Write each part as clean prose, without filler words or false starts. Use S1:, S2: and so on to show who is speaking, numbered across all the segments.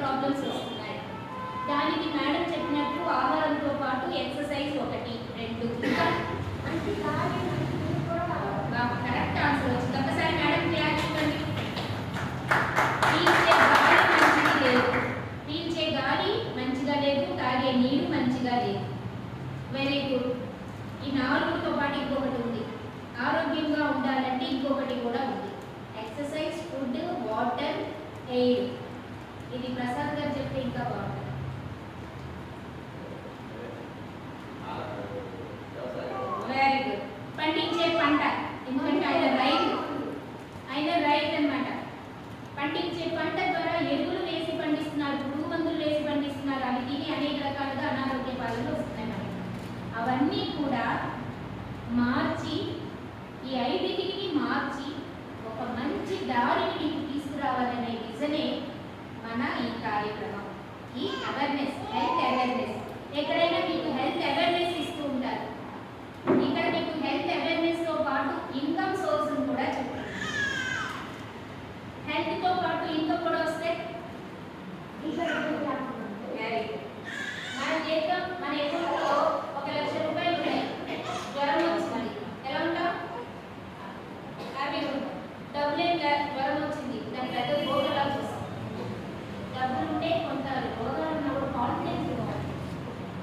S1: Problems వస్తున్నాయి. దానికి madam చెప్పినట్టు ఆహారంతో పాటు ఎక్సర్సైజ్ 1, 2 ఇంకా కరెక్ట్ ఆన్సర్ వచ్చింది. ఒకసారి మేడం క్లాస్ ఇవ్వండి. పీల్చే గాలి మంచిది లేదు, పీల్చే గాలి మంచిగా లేదు, తాగే నీరు మంచిగా లేదు. Very good. ఈ 4తో పాటు ఇంకొకటి ఉంది. ఆరోగ్యంగా ఉండాలంటే ఇంకొకటి కూడా ఉంది. Exercise, food, water, air. ఇది ప్రసాద్ గారు చెప్తే ఇంకా బాగుంటుంది. Very good. పండించే పంట, ఎందుకంటే ఆయన రైతు అన్నమాట. పండించే పంట ద్వారా ఎరువులు వేసి పండిస్తున్నారు, పురుగు మందులు వేసి పండిస్తున్నారు. అవి తిని అనేక రకాలుగా అనారోగ్య పాలనలు వస్తున్నాయి మనకి. అవన్నీ కూడా మార్చి, ఈ 5టిని మార్చి ఒక మంచి దారిని మీకు తీసుకురావాలనే విజనే మన ఈ కార్యక్రమం. ఈ అవేర్నెస్, హెల్త్ అవేర్నెస్. ఎక్కడైనా మీకు హెల్త్ అవేర్నెస్ ఇస్తూ ఉంటారు. ఇక్కడ మీకు హెల్త్ అవేర్నెస్తో పాటు ఇన్కమ్ సోర్స్ను కూడా చెప్తారు. హెల్త్తో పాటు ఇన్కమ్ కూడా వస్తే మన జీతం, మన అకౌంట్లో 1,00,000 రూపాయలు ఉన్నాయి. జ్వరం వచ్చింది, ఎలా ఉంటాం? హ్యాపీగా ఉంటాం. డబ్బులేం జ్వరం వచ్చింది, దాని పెద్ద రోగాలు చూస్తాం. డబ్బులు ఉంటే కొంత రోగాలు ఉన్నప్పుడు కాన్ఫిడెన్స్ ఇవ్వాలి.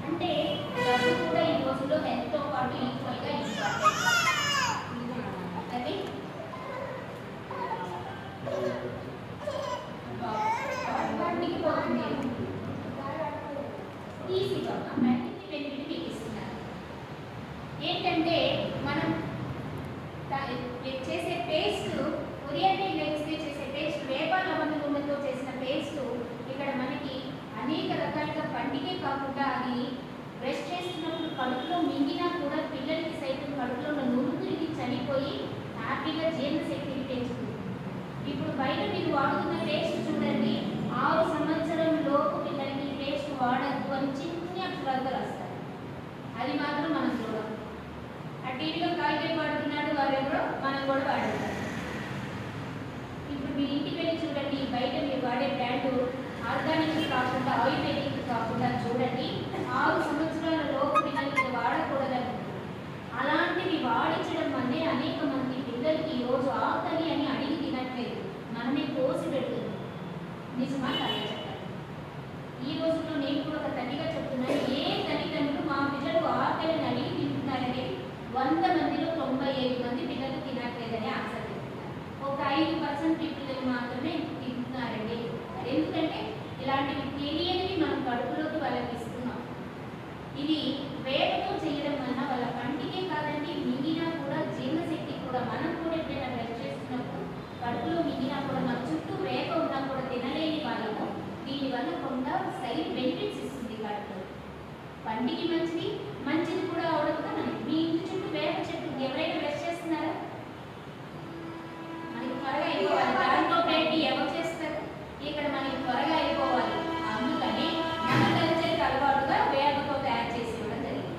S1: అంటే డబ్బు కూడా ఈ రోజుల్లో హెల్త్తో పాటు ఈక్వల్గా ఇంపార్టెంట్. అది ఈజీగా అన్నింటి బెనిఫిట్ మీకు ఇస్తున్నారు. ఏంటంటే మనం చేసే పేస్ట్, ఒరియంటల్ లెగ్స్కి చేసే పేస్ట్, వేప లవంగ నూనెతో చేసిన పేస్ట్ ఇక్కడ మనకి అనేక రకాలుగా పండికే కాకుండా అది బ్రష్ చేస్తున్నప్పుడు కడుపులో మింగినా కూడా పిల్లలకి సైతం కడుపులో ఉన్న నురుగురికి చనిపోయి హ్యాపీగా జీర్ణశక్తిని పెంచుతుంది. ఇప్పుడు బయట మీరు వాడుతున్న పేస్ట్ చూడండి, 6 సంవత్సరం లోపు పిల్లలకి పేస్ట్ వాడద్దు అని చిన్న అక్షరాలతో రాస్తారు. అది మాత్రం మనం చూడం. ఆ టీవీలో కాయగూరలు వాడుతున్నాడు వారెవరో, మనం కూడా వాడుతాం. ఇప్పుడు మీ ఇంటికి వెళ్ళి చూడండి, బయట మీరు వాడే బ్రాండ్ ఆర్గానిక్ కాకుండా, ఆయుర్వేదిక్ కాకుండా చూడండి, 6 సంవత్సరాల లోపు పిల్లలకి వాడకూడదని. అలాంటివి వాడించడం వల్లే అనేక మంది పిల్లలకి ఈరోజు ఆకలి అని అడిగి తినట్లేదు, మనమే కోసి పెడుతుంది. నిజమా కాదా చెప్పండి? ఈ రోజుల్లో నేను కూడా ఒక తల్లిగా చెప్తున్నాను, ఏ తల్లిదండ్రులు మా పిల్లలు ఆకలిని అడిగి తింటున్నారని 100 మందిలో 95 మంది పిల్లలు తినట్లేదని ఆన్సర్ చెప్తున్నారు. ఒక 5% పిల్లలు మాత్రమే తింటున్నారండి. ఎందుకంటే ఇలాంటివి తెలియనివి మనం కడుపులోకి వాళ్ళకి ఇస్తున్నాం. ఇది వేపతో చేయడం వల్ల వాళ్ళ పంటికే కాదండి, మింగినా కూడా జీర్ణశక్తి కూడా. మనం కూడా ఎప్పుడైనా బ్రష్ చేస్తున్నప్పుడు కడుపులో మింగినా కూడా మన చుట్టూ వేప ఉన్నా కూడా తినలేని వాళ్ళము దీనివల్ల కొంత సైడ్ బెనిఫిట్స్ ఇస్తుంది. కడుపులో పంటికి మంచిది కూడా అవడం కదా. మీ ఇంటి చుట్టూ వేప చెట్టు ఎవరైనా బ్రష్ చేస్తున్నారా? మనకి త్వరగా అయిపోవాలి. దాంతో పెట్టి ఎవరు చేస్తారు? ఇక్కడ మనకి త్వరగా అయిపోవాలి. అందుకని మన కల్చర్కి అలవాటుగా వేపతో తయారు చేసి ఇవ్వడం జరిగింది.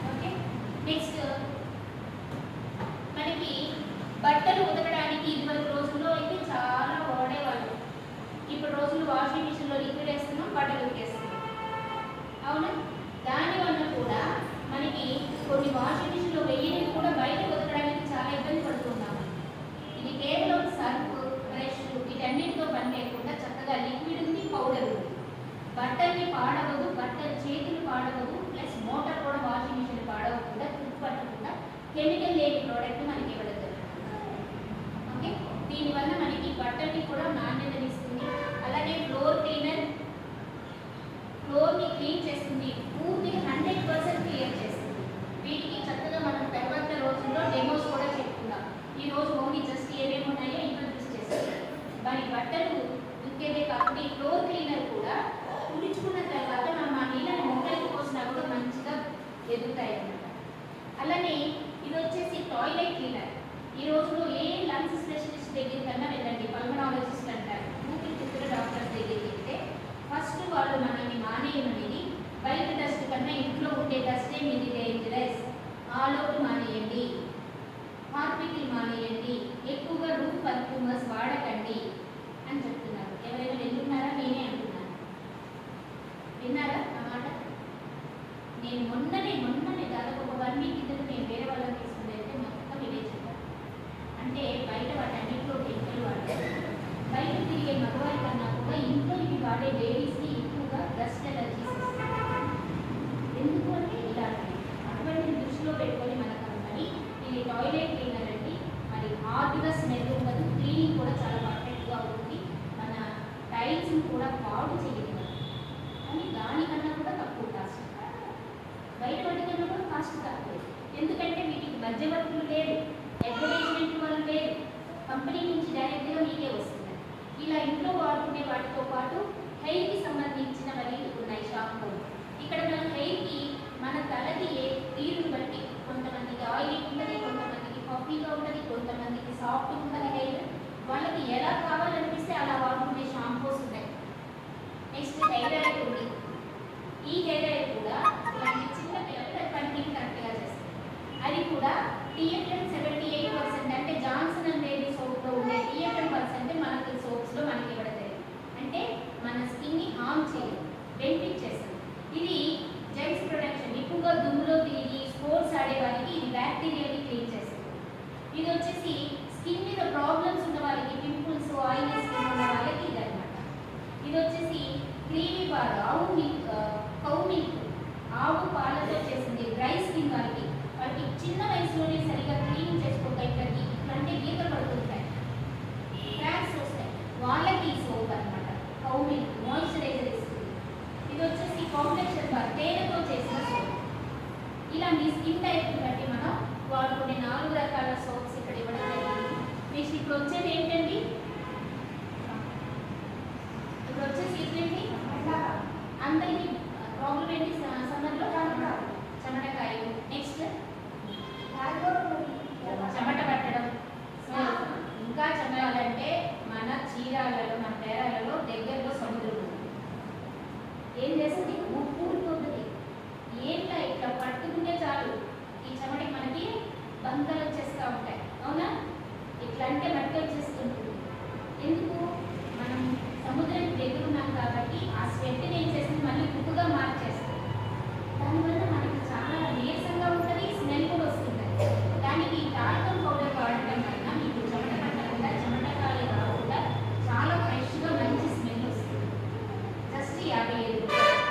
S1: ఓకే, నెక్స్ట్ మనకి బట్టలు ఉతకడానికి ఇదివరకు రోజుల్లో అయితే చాలా వాడేవాళ్ళు. ఇప్పుడు రోజులు వాషింగ్ మిషన్లో లిక్విడ్ వేస్తున్నాం, బట్టలు ఉతికేస్తున్నాం. అవునా? దానివల్ల కూడా మనకి కొన్ని వాషింగ్ మిషన్లో వేయడానికి కూడా బయట ఉతకడానికి చాలా ఇబ్బంది పడుతున్నాము. ఇది కేవలం సర్ఫ్, బ్రష్ వీటన్నిటితో పని లేకుండా చక్కగా లిక్విడ్ ఉంది, పౌడర్ ఉంది. బట్టల్ని పాడవదు, చేతులు పాడవదు, ప్లస్ మోటార్ కూడా వాషింగ్ మిషన్ పాడవకుండా, తుప్పు పట్టకుండా కెమికల్ లేని ప్రోడక్ట్ మనకి ఇవ్వడం జరుగుతుంది. ఓకే, దీనివల్ల మనకి బట్టల్ని కూడా నాణ్యతనిస్తుంది. అలాగే ఫ్లోర్ క్లీనర్ ఫ్లోర్ని క్లీన్ చేస్తుంది, పూర్తిగా 100% క్లియర్ చేస్తుంది. వీటికి చక్కగా మనం తర్వాత రోజుల్లో డెమోస్ కూడా చెప్పుకుందాం. ఈరోజు ఓన్లీ జస్ట్ ఏమేమి ఉన్నాయో ఇంట్రడ్యూస్ చేస్తాం. మరి బట్టలు ఉతికేదే కాకుండా ఈ ఫ్లోర్ క్లీనర్ కూడా తుడుచుకున్న తర్వాత మనం ఆ నీళ్ళని మొక్కలకి పోసినా కూడా మంచిగా ఎదుగుతాయి అన్నమాట. అలానే ఇది వచ్చేసి టాయిలెట్ క్లీనర్. ఈ రోజులో ఏ లంగ్స్ స్పెషలిస్ట్ దగ్గర కన్నా వెళ్ళండి, పల్మనాలజిస్ట్ అంటారు, ఊపిరితిత్తుల డాక్టర్స్ దగ్గరికి వెళ్తే ఫస్ట్ వాళ్ళు మనల్ని మానేయమనేది బయట డస్ట్ కన్నా ఇంట్లో ఉండే డస్టే మీది డేంజరస్, ఆలోపు మానేయండి, హార్పిక్లు మానేయండి, ఎక్కువగా రూమ్ పర్ఫ్యూమర్స్ వాడకండి అని చెప్తున్నారు. ఎవరైనా వెళ్తున్నారా? నేను మధ్యవర్తులు లేరు, అడ్వర్టైజ్మెంట్ వాళ్ళు లేరు, కంపెనీ నుంచి డైరెక్ట్గా మీకే వస్తున్నాయి. ఇలా ఇంట్లో వాడుకునే వాటితో పాటు హెయిర్కి సంబంధించినవి ఉన్నాయి షాంపూలు. ఇక్కడ మన హెయిర్కి మన తలకి తీరుని బట్టి కొంతమందికి ఆయిల్ ఉంటుంది, కొంతమందికి పఫీగా ఉంటుంది, కొంతమందికి సాఫ్ట్ ఉంటుంది హెయిర్. వాళ్ళకి ఎలా కావాలనిపిస్తే అలా వాడుకునే షాంపూస్ ఉన్నాయి. నెక్స్ట్ హెయిర్ ఆయిల్ ఉంది. ఈ హెయిర్ ఆయిల్ కూడా ఇలాంటి చిన్న పిల్లలు కంటిన్యూ కరెక్ట్గా చేస్తారు. అది కూడా TFM 78%, అంటే జాన్సన్ అండ్ బేబీ సోప్లో ఉండే TFM% మనకి సోప్స్లో మనకి ఇవ్వడలేదు. అంటే మన స్కిన్ని హార్మ్ చేయదు, బెనిఫిట్ చేస్తుంది. ఇది జెంట్స్ ప్రొడక్షన్, ఎక్కువగా దుమ్ములో తిరిగి స్పోర్ట్స్ ఆడే వారికి ఇది బ్యాక్టీరియాని క్లీన్ చేస్తుంది. ఇది వచ్చేసి స్కిన్ మీద ప్రాబ్లమ్స్ ఉన్న వాళ్ళకి, పింపుల్స్, ఆయిలీ స్కిన్ ఉన్న వాళ్ళకి ఇది అనమాట. ఇది వచ్చేసి క్రీమీ పాలు, కౌ మిల్క్, ఆవు పాలతో చేసింది. డ్రై స్కిన్ వాళ్ళకి చిన్న వయసులోనే సరిగా క్లీన్ చేసుకోక ఇట్లాంటి గీతలు పడుతుంటాయి, క్రాక్స్ వస్తాయి, వాళ్ళకి ఈ సోప్ అనమాట. కౌ మిల్క్ మాయిశ్చరైజర్ ఇస్తుంది. ఇది వచ్చేసి కాంప్లెక్షన్ బార్, తేనెతో చేసిన సోప్. ఇలా మీ స్కిన్ టైప్ని బట్టి మనం వాడుకునే 4 రకాల సోప్స్ ఇక్కడ ఇవ్వడం జరిగింది. నెక్స్ట్ ఇప్పుడు వచ్చేది ఏంటండి, ఇప్పుడు వచ్చేసి ఏంటి అందరికీ ప్రాబ్లం ఏంటి సమ్మర్లో చెమటకాయలు. నెక్స్ట్ చెమట పట్టడం. ఇంకా చెప్పాలంటే మన చీరాలలో, మన పేరాలలో దగ్గరలో సముద్రం ఉంది. ఏం చేస్తుంది, ఉప్పు ఊరిపోతుంది. ఏంటో ఇట్లా పట్టుకుంటే చాలు ఈ చెమటకి మనకి బంకలు వచ్చేస్తూ ఉంటాయి, అవునా? ఇట్లా అంటే మట్టి వచ్చేస్తుంటుంది. ఎందుకు? మనం సముద్రానికి దగ్గర ఉన్నాం కాబట్టి ఆ స్వెట్ని ఏం చేస్తుంది, మళ్ళీ ఉప్పుగా మార్చేస్తుంది. దానివల్ల మనకి చాలా నీరసంగా ఉంటుంది, స్మెల్ కూడా వస్తుంది. దానికి టాల్కమ్ పౌడర్ వాడటం వల్ల మీకు చెమట పట్టకుండా, చెమటకాయలు రాకుండా చాలా ఫ్రెష్గా మంచి స్మెల్ వస్తుంది. జస్ట్ 55 రూపాయలు,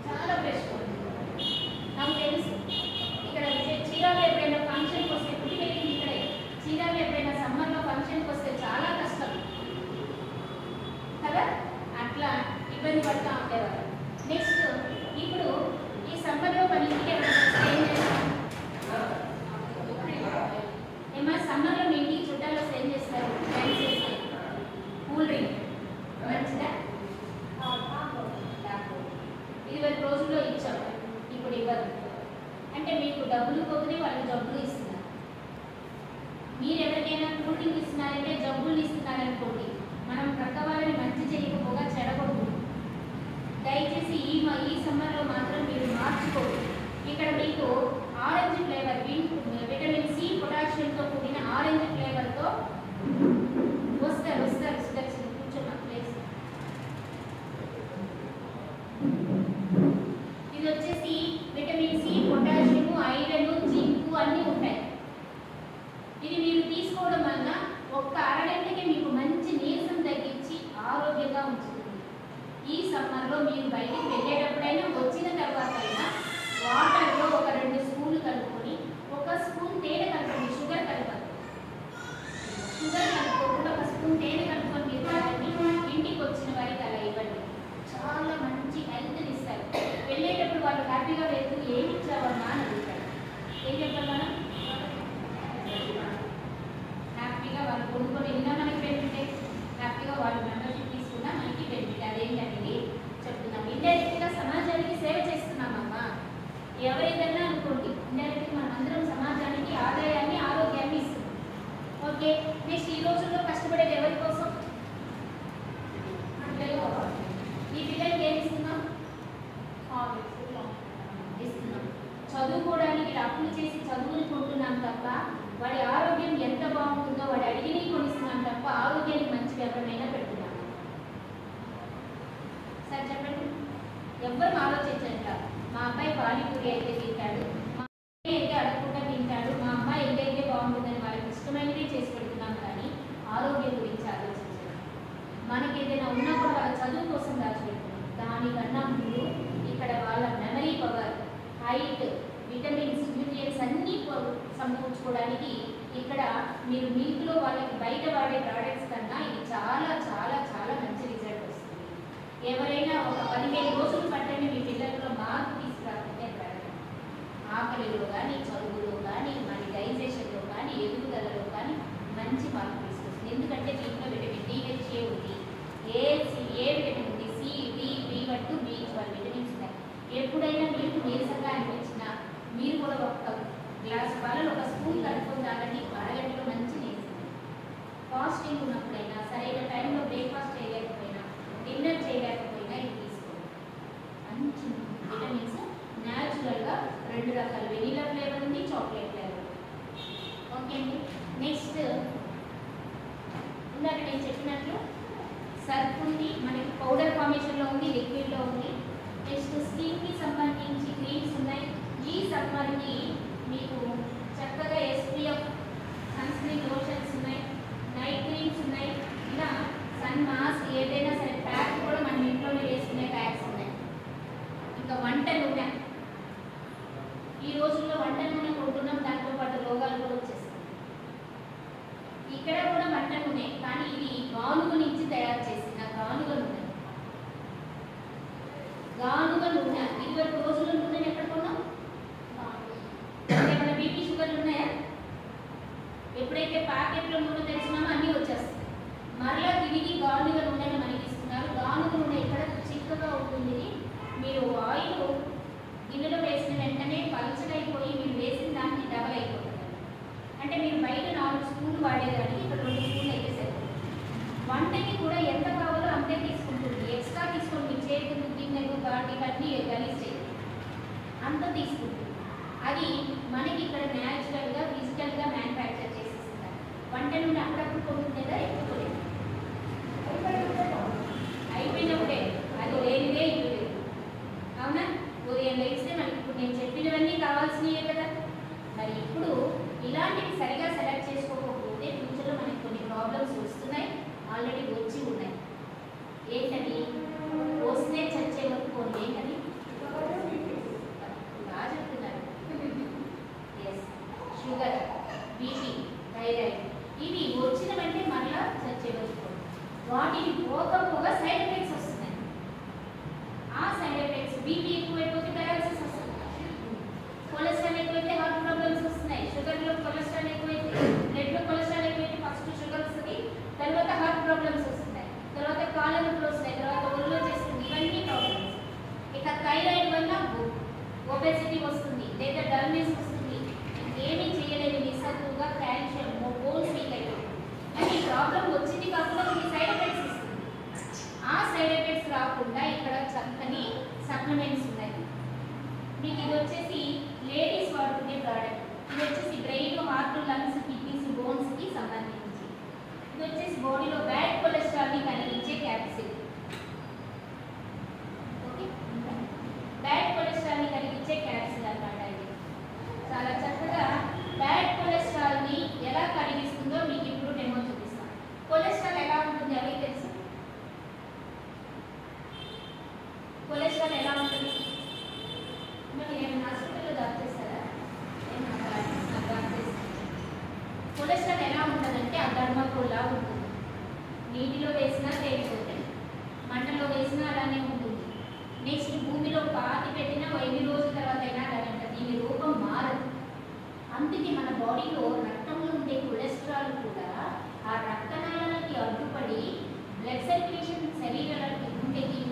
S1: చాలా ఫ్రెష్గా ఉంటుంది. నాకు తెలుసు ఇక్కడ చీరాలు ఎప్పుడైనా ఫంక్షన్కి వస్తే, పుట్టి పెట్టింది ఇక్కడే, చీరాలు ఎప్పుడైనా సమ్మర్లో ఫంక్షన్కి వస్తే చాలా కష్టం కదా, అట్లా ఇబ్బంది పడుతూ ఉండేవారు. నెక్స్ట్ ఇప్పుడు ఈ సమ్మర్లో మన ఇంటికి ఏం చేస్తాం ఏమన్నా, సమ్మర్లో మీ ఇంటికి చుట్టాలు ఏం చేస్తారు, కూల్ డ్రింక్ మంచిదా? ఇది 10 రోజుల్లో ఇచ్చాం, ఇప్పుడు ఇవ్వదు. అంటే మీకు డబ్బులు పోతే వాళ్ళు జబ్బులు ఇస్తున్నారు. మీరు ఎవరికైనా కూల్ డ్రింక్ ఇస్తున్నారంటే జబ్బులు ఇస్తున్నారనుకోండి, మనం ప్రక్క వాళ్ళని మంచి చేయకపోగా చెడగొడుతుంది. దయచేసి ఈ సమ్మర్లో మాత్రం మీరు మార్చుకోండి. ఇక్కడ మీకు ఆరెంజ్ ఫ్లేవర్, విటమిన్ C, పొటాషియంతో కూడిన ఆరెంజ్ ఫ్లేవర్తో వస్తారు సుదర్శన్ కూర్చోమా ప్లేస్. ఇది వచ్చేసి vitamin C, potassium, iron, zinc అన్నీ ఉంటాయి. ఇది మీరు తీసుకోవడం వల్ల ఒక్క అరగంటకి మీకు మంచి నీరసం తగ్గించి ఆరోగ్యంగా ఉంచుతుంది. ఈ సమ్మర్లో మీరు బయటికి వెళ్ళేటప్పుడైనా, వచ్చిన తర్వాత అయినా వాటర్లో ఒక 2 స్పూన్లు కలుపుకొని, 1 స్పూన్ తేనె కలపండి, షుగర్ కలపండి. షుగర్ కలుపుకోకుండా 1 స్పూన్ తేనె కలుపుకొని మీరు తాగండి. ఇంటికి వచ్చిన వారికి అలా ఇవ్వండి, చాలా మంచి హెల్త్ని ఇస్తారు. వెళ్ళేటప్పుడు వాళ్ళు హ్యాపీగా వెళ్తూ ఏమి ఇచ్చావమ్మా అని అడుగుతారు. ఏం చెప్తాం మనం? హ్యాపీగా వాళ్ళు కొనుక్కొని వెళ్ళినా మనకి బెనిఫిట్, హ్యాపీగా వాళ్ళు మెంబర్షిప్ తీసుకున్నా మనకి బెనిఫిట్. అదేంటనేది చెప్తున్నాం. ఇండైరెక్ట్గా సమాజానికి సేవ చేస్తున్నామమ్మా. ఎవరైనా అనుకోండి, ఇండైరెక్ట్గా మనం అందరం సమాజానికి ఆదాయాన్ని, ఆరోగ్యాన్ని ఇస్తున్నాం. ఓకే, నెక్స్ట్ ఈ రోజుల్లో కష్టపడేది ఎవరి కోసం? ఈ పిల్లలకి ఏమి ఇస్తున్నాం? ఇస్తున్నాం. చదువుకోవడానికి అప్పులు చేసి చదువుని కొంటున్నాం తప్ప, వాడి ఆరోగ్యం ఎంత బాగుంటుందో వాడి అడిగిని కొనిస్తున్నాం తప్ప ఆరోగ్యానికి మంచి ఎవరైనా పెడుతున్నాం. సార్ చెప్పండి, ఎవ్వరు ఆలోచించంట. మా అబ్బాయి పానీపూరి అయితే తింటాడు, మా అబ్బాయి అయితే అడగకుండా తింటాడు, మా అమ్మాయి ఎంతైతే బాగుంటుందని వాళ్ళకి ఇష్టమైనవి చేసి పెడుతున్నాం. కానీ ఆరోగ్యం గురించి ఆలోచించాలి. మనకి ఏదైనా ఉన్నా కూడా వాళ్ళ చదువు కోసం దాచిపెడుతున్నాం. దానికన్నా ముందు ఇక్కడ వాళ్ళ memory power, height, vitamins, nutrients అన్నీ సమకూర్చుకోవడానికి ఇక్కడ మీరు మిల్క్లో వాళ్ళకి బయట వాడే ప్రోడక్ట్స్ కన్నా ఇది చాలా చాలా చాలా మంచి రిజల్ట్ వస్తుంది. ఎవరైనా ఒక 15 రోజులు పట్టండి మీ పిల్లల్లో మార్పు తీసుకురాకుంటే ఆకలిలో కానీ, చదువులో కానీ, మన వెనిలా ఫ్లేవర్ ఉంది, చాక్లెట్ ఫ్లేవర్. ఓకే అండి. నెక్స్ట్ ఇందాక నేను చెప్పినట్లు సర్ఫ్ ఉంది, మనకి పౌడర్ ఫార్మేషన్లో ఉంది, లిక్విడ్లో ఉంది. నెక్స్ట్ స్కిన్కి సంబంధించి క్రీమ్స్ ఉన్నాయి. ఈ సమ్మర్కి మీకు చక్కగా SPF సన్ స్క్రీన్ లోషన్స్ ఉన్నాయి, నైట్ క్రీమ్స్ ఉన్నాయి, ఇలా సన్ మాస్క్ ఏదైనా సరే ప్యాక్ కూడా మనం ఇంట్లోనే వేసుకునే ప్యాక్స్ ఉన్నాయి. ఇంకా వంట నూనె, ఈ రోజుల్లో వంట నూనె కొంటున్నాం, దాంతో పాటు రోగాలు కూడా వచ్చేస్తాయి. ఇక్కడ కూడా వంట నూనె, కానీ ఇది గానుగ నుంచి తయారు చేసిన గానుగ నూనె. గానుగ నూనె 20 రోజుల నూనె ఎక్కడ కొన్నాం? ఏమైనా బీపీ షుగర్లు ఉన్నాయా? ఎప్పుడైతే ప్యాకెట్లో నూనె తెచ్చినామో అన్నీ వచ్చేస్తాయి. మరలా తిరిగి గానుగ నూనెని మనకి ఇస్తున్నారు. గానుగ నూనె ఇక్కడ చిక్కగా ఉంటుంది. మీరు ఆయిల్ గిన్నెలో వేసిన వెంటనే పలుచడైపోయి మీరు వేసిన దానికి డబల్ అయిపోతుంది. అంటే మీరు బయట 4 స్పూన్లు వాడేదానికి ఇక్కడ 2 స్పూన్లు అయితే సరిపోతుంది. వంటకి కూడా ఎంత కావాలో అంతే తీసుకుంటుంది. ఎక్స్ట్రా తీసుకొని మీ చేతులు గిన్నెలు గాటి అన్నీ గలీజ్ చేయాలి, అంత తీసుకుంటుంది. అది మనకి ఇక్కడ న్యాచురల్గా ఫిజికల్గా మ్యానుఫ్యాక్చర్ చేసేస్తున్నారు. వంట నుండి అప్పుడప్పుడు కొనుక్కునేదా? ఎప్పుడు అయిపోయినప్పుడే, అది లేనిదే ఇల్లు లేదు. అవునా? ఉదయం లేస్తే మనకి ఇప్పుడు నేను చెప్పినవన్నీ కావాల్సినవే కదా. మరి ఇప్పుడు ఇలాంటివి సరిగా సెలెక్ట్ చేసుకోకపోతే ఫ్యూచర్లో మనకి కొన్ని ప్రాబ్లమ్స్ వస్తున్నాయి, ఆల్రెడీ వచ్చి ఉన్నాయి. ఏంటని? వస్తే చచ్చే వరకు కొన్ని ఏంటని బాగా చెప్తున్నారు. ఎస్, షుగర్, బీపీ, థైరాయిడ్, ఇవి వచ్చినవంటే మరలా చచ్చే వరకు. వాటిని పోకపోగా సైడ్ ఎఫెక్ట్స్ వస్తున్నాయి. ఆ సైడ్ ఎఫెక్ట్స్ బీపీ ఎక్కువైపోతే డయాలసిస్ వస్తుంది, కొలెస్ట్రాల్ ఎక్కువైతే హార్ట్ ప్రాబ్లమ్స్ వస్తున్నాయి. షుగర్లో కొలెస్ట్రాల్ ఎక్కువైతే, బ్లడ్లో కొలెస్ట్రాల్ ఎక్కువైతే ఫస్ట్ షుగర్ వస్తుంది, తర్వాత హార్ట్ ప్రాబ్లమ్స్ వస్తున్నాయి, తర్వాత కాళ్ళ నొప్పులు వస్తాయి, తర్వాత ఒళ్ళు చేస్తుంది. ఇవన్నీ ప్రాబ్లమ్స్. ఇక థైరాయిడ్ వల్ల ఒబెసిటీ వస్తుంది, లేదా డల్నెస్ వస్తుంది, ఏమీ చేయలేని నిస్సత్తుగా కాల్షియం బోన్స్ వీక్ అయిపోతుంది. కానీ ఈ ప్రాబ్లం వచ్చింది కాకుండా కొన్ని సైడ్ ఎఫెక్ట్స్ ఇస్తుంది. ఆ సైడ్ ఎఫెక్ట్స్ రాకుండా ఇక్కడ చక్కని సప్లిమెంట్స్ ఉన్నాయి. మీకు ఇది వచ్చేసి లేడీస్ వాడుకునే ప్రోడక్ట్. ఇది వచ్చేసి బ్రెయిన్, హార్ట్, లంగ్స్, కిడ్నీస్, బోన్స్కి సంబంధించి. ఇది వచ్చేసి బాడీలో బ్యాడ్ కొలెస్ట్రాల్ని కలిగించే క్యాప్సిల్. ఓకే, బ్యాడ్ కొలెస్ట్రాల్ని కలిగించే క్యాప్సిల్ అన్నమాట. ఇది చాలా చక్కగా బ్యాడ్ కొలెస్ట్రాల్ని ఎలా కలిగిస్తుందో మీకు ఇప్పుడు డెమో చూపిస్తాను. కొలెస్ట్రాల్ ఎలా ఉంటుంది ఎవరికి తెలుసు? కొలెస్ట్రాల్ ఎలా ఉంటుంది? మరి ఏమైనా హాస్పిటల్లో డాక్టర్ చేస్తారా? కొలెస్ట్రాల్ ఎలా ఉంటుందంటే ఆ ధర్మకోల్లా ఉంటుంది. నీటిలో వేసినా తేలిపోతుంది, మంటలో వేసినా అలానే ఉంటుంది. నెక్స్ట్ భూమిలో పాతి పెట్టినా 5 రోజుల తర్వాత అయినా అలానే ఉంటుంది. దీని రూపం మారదు. అందుకే మన బాడీలో రక్తంలో ఉండే కొలెస్ట్రాల్ కూడా ఆ రక్తనాళాలకి అడ్డుపడి బ్లడ్ సర్క్యులేషన్ శరీరాలకి, గుండెకి,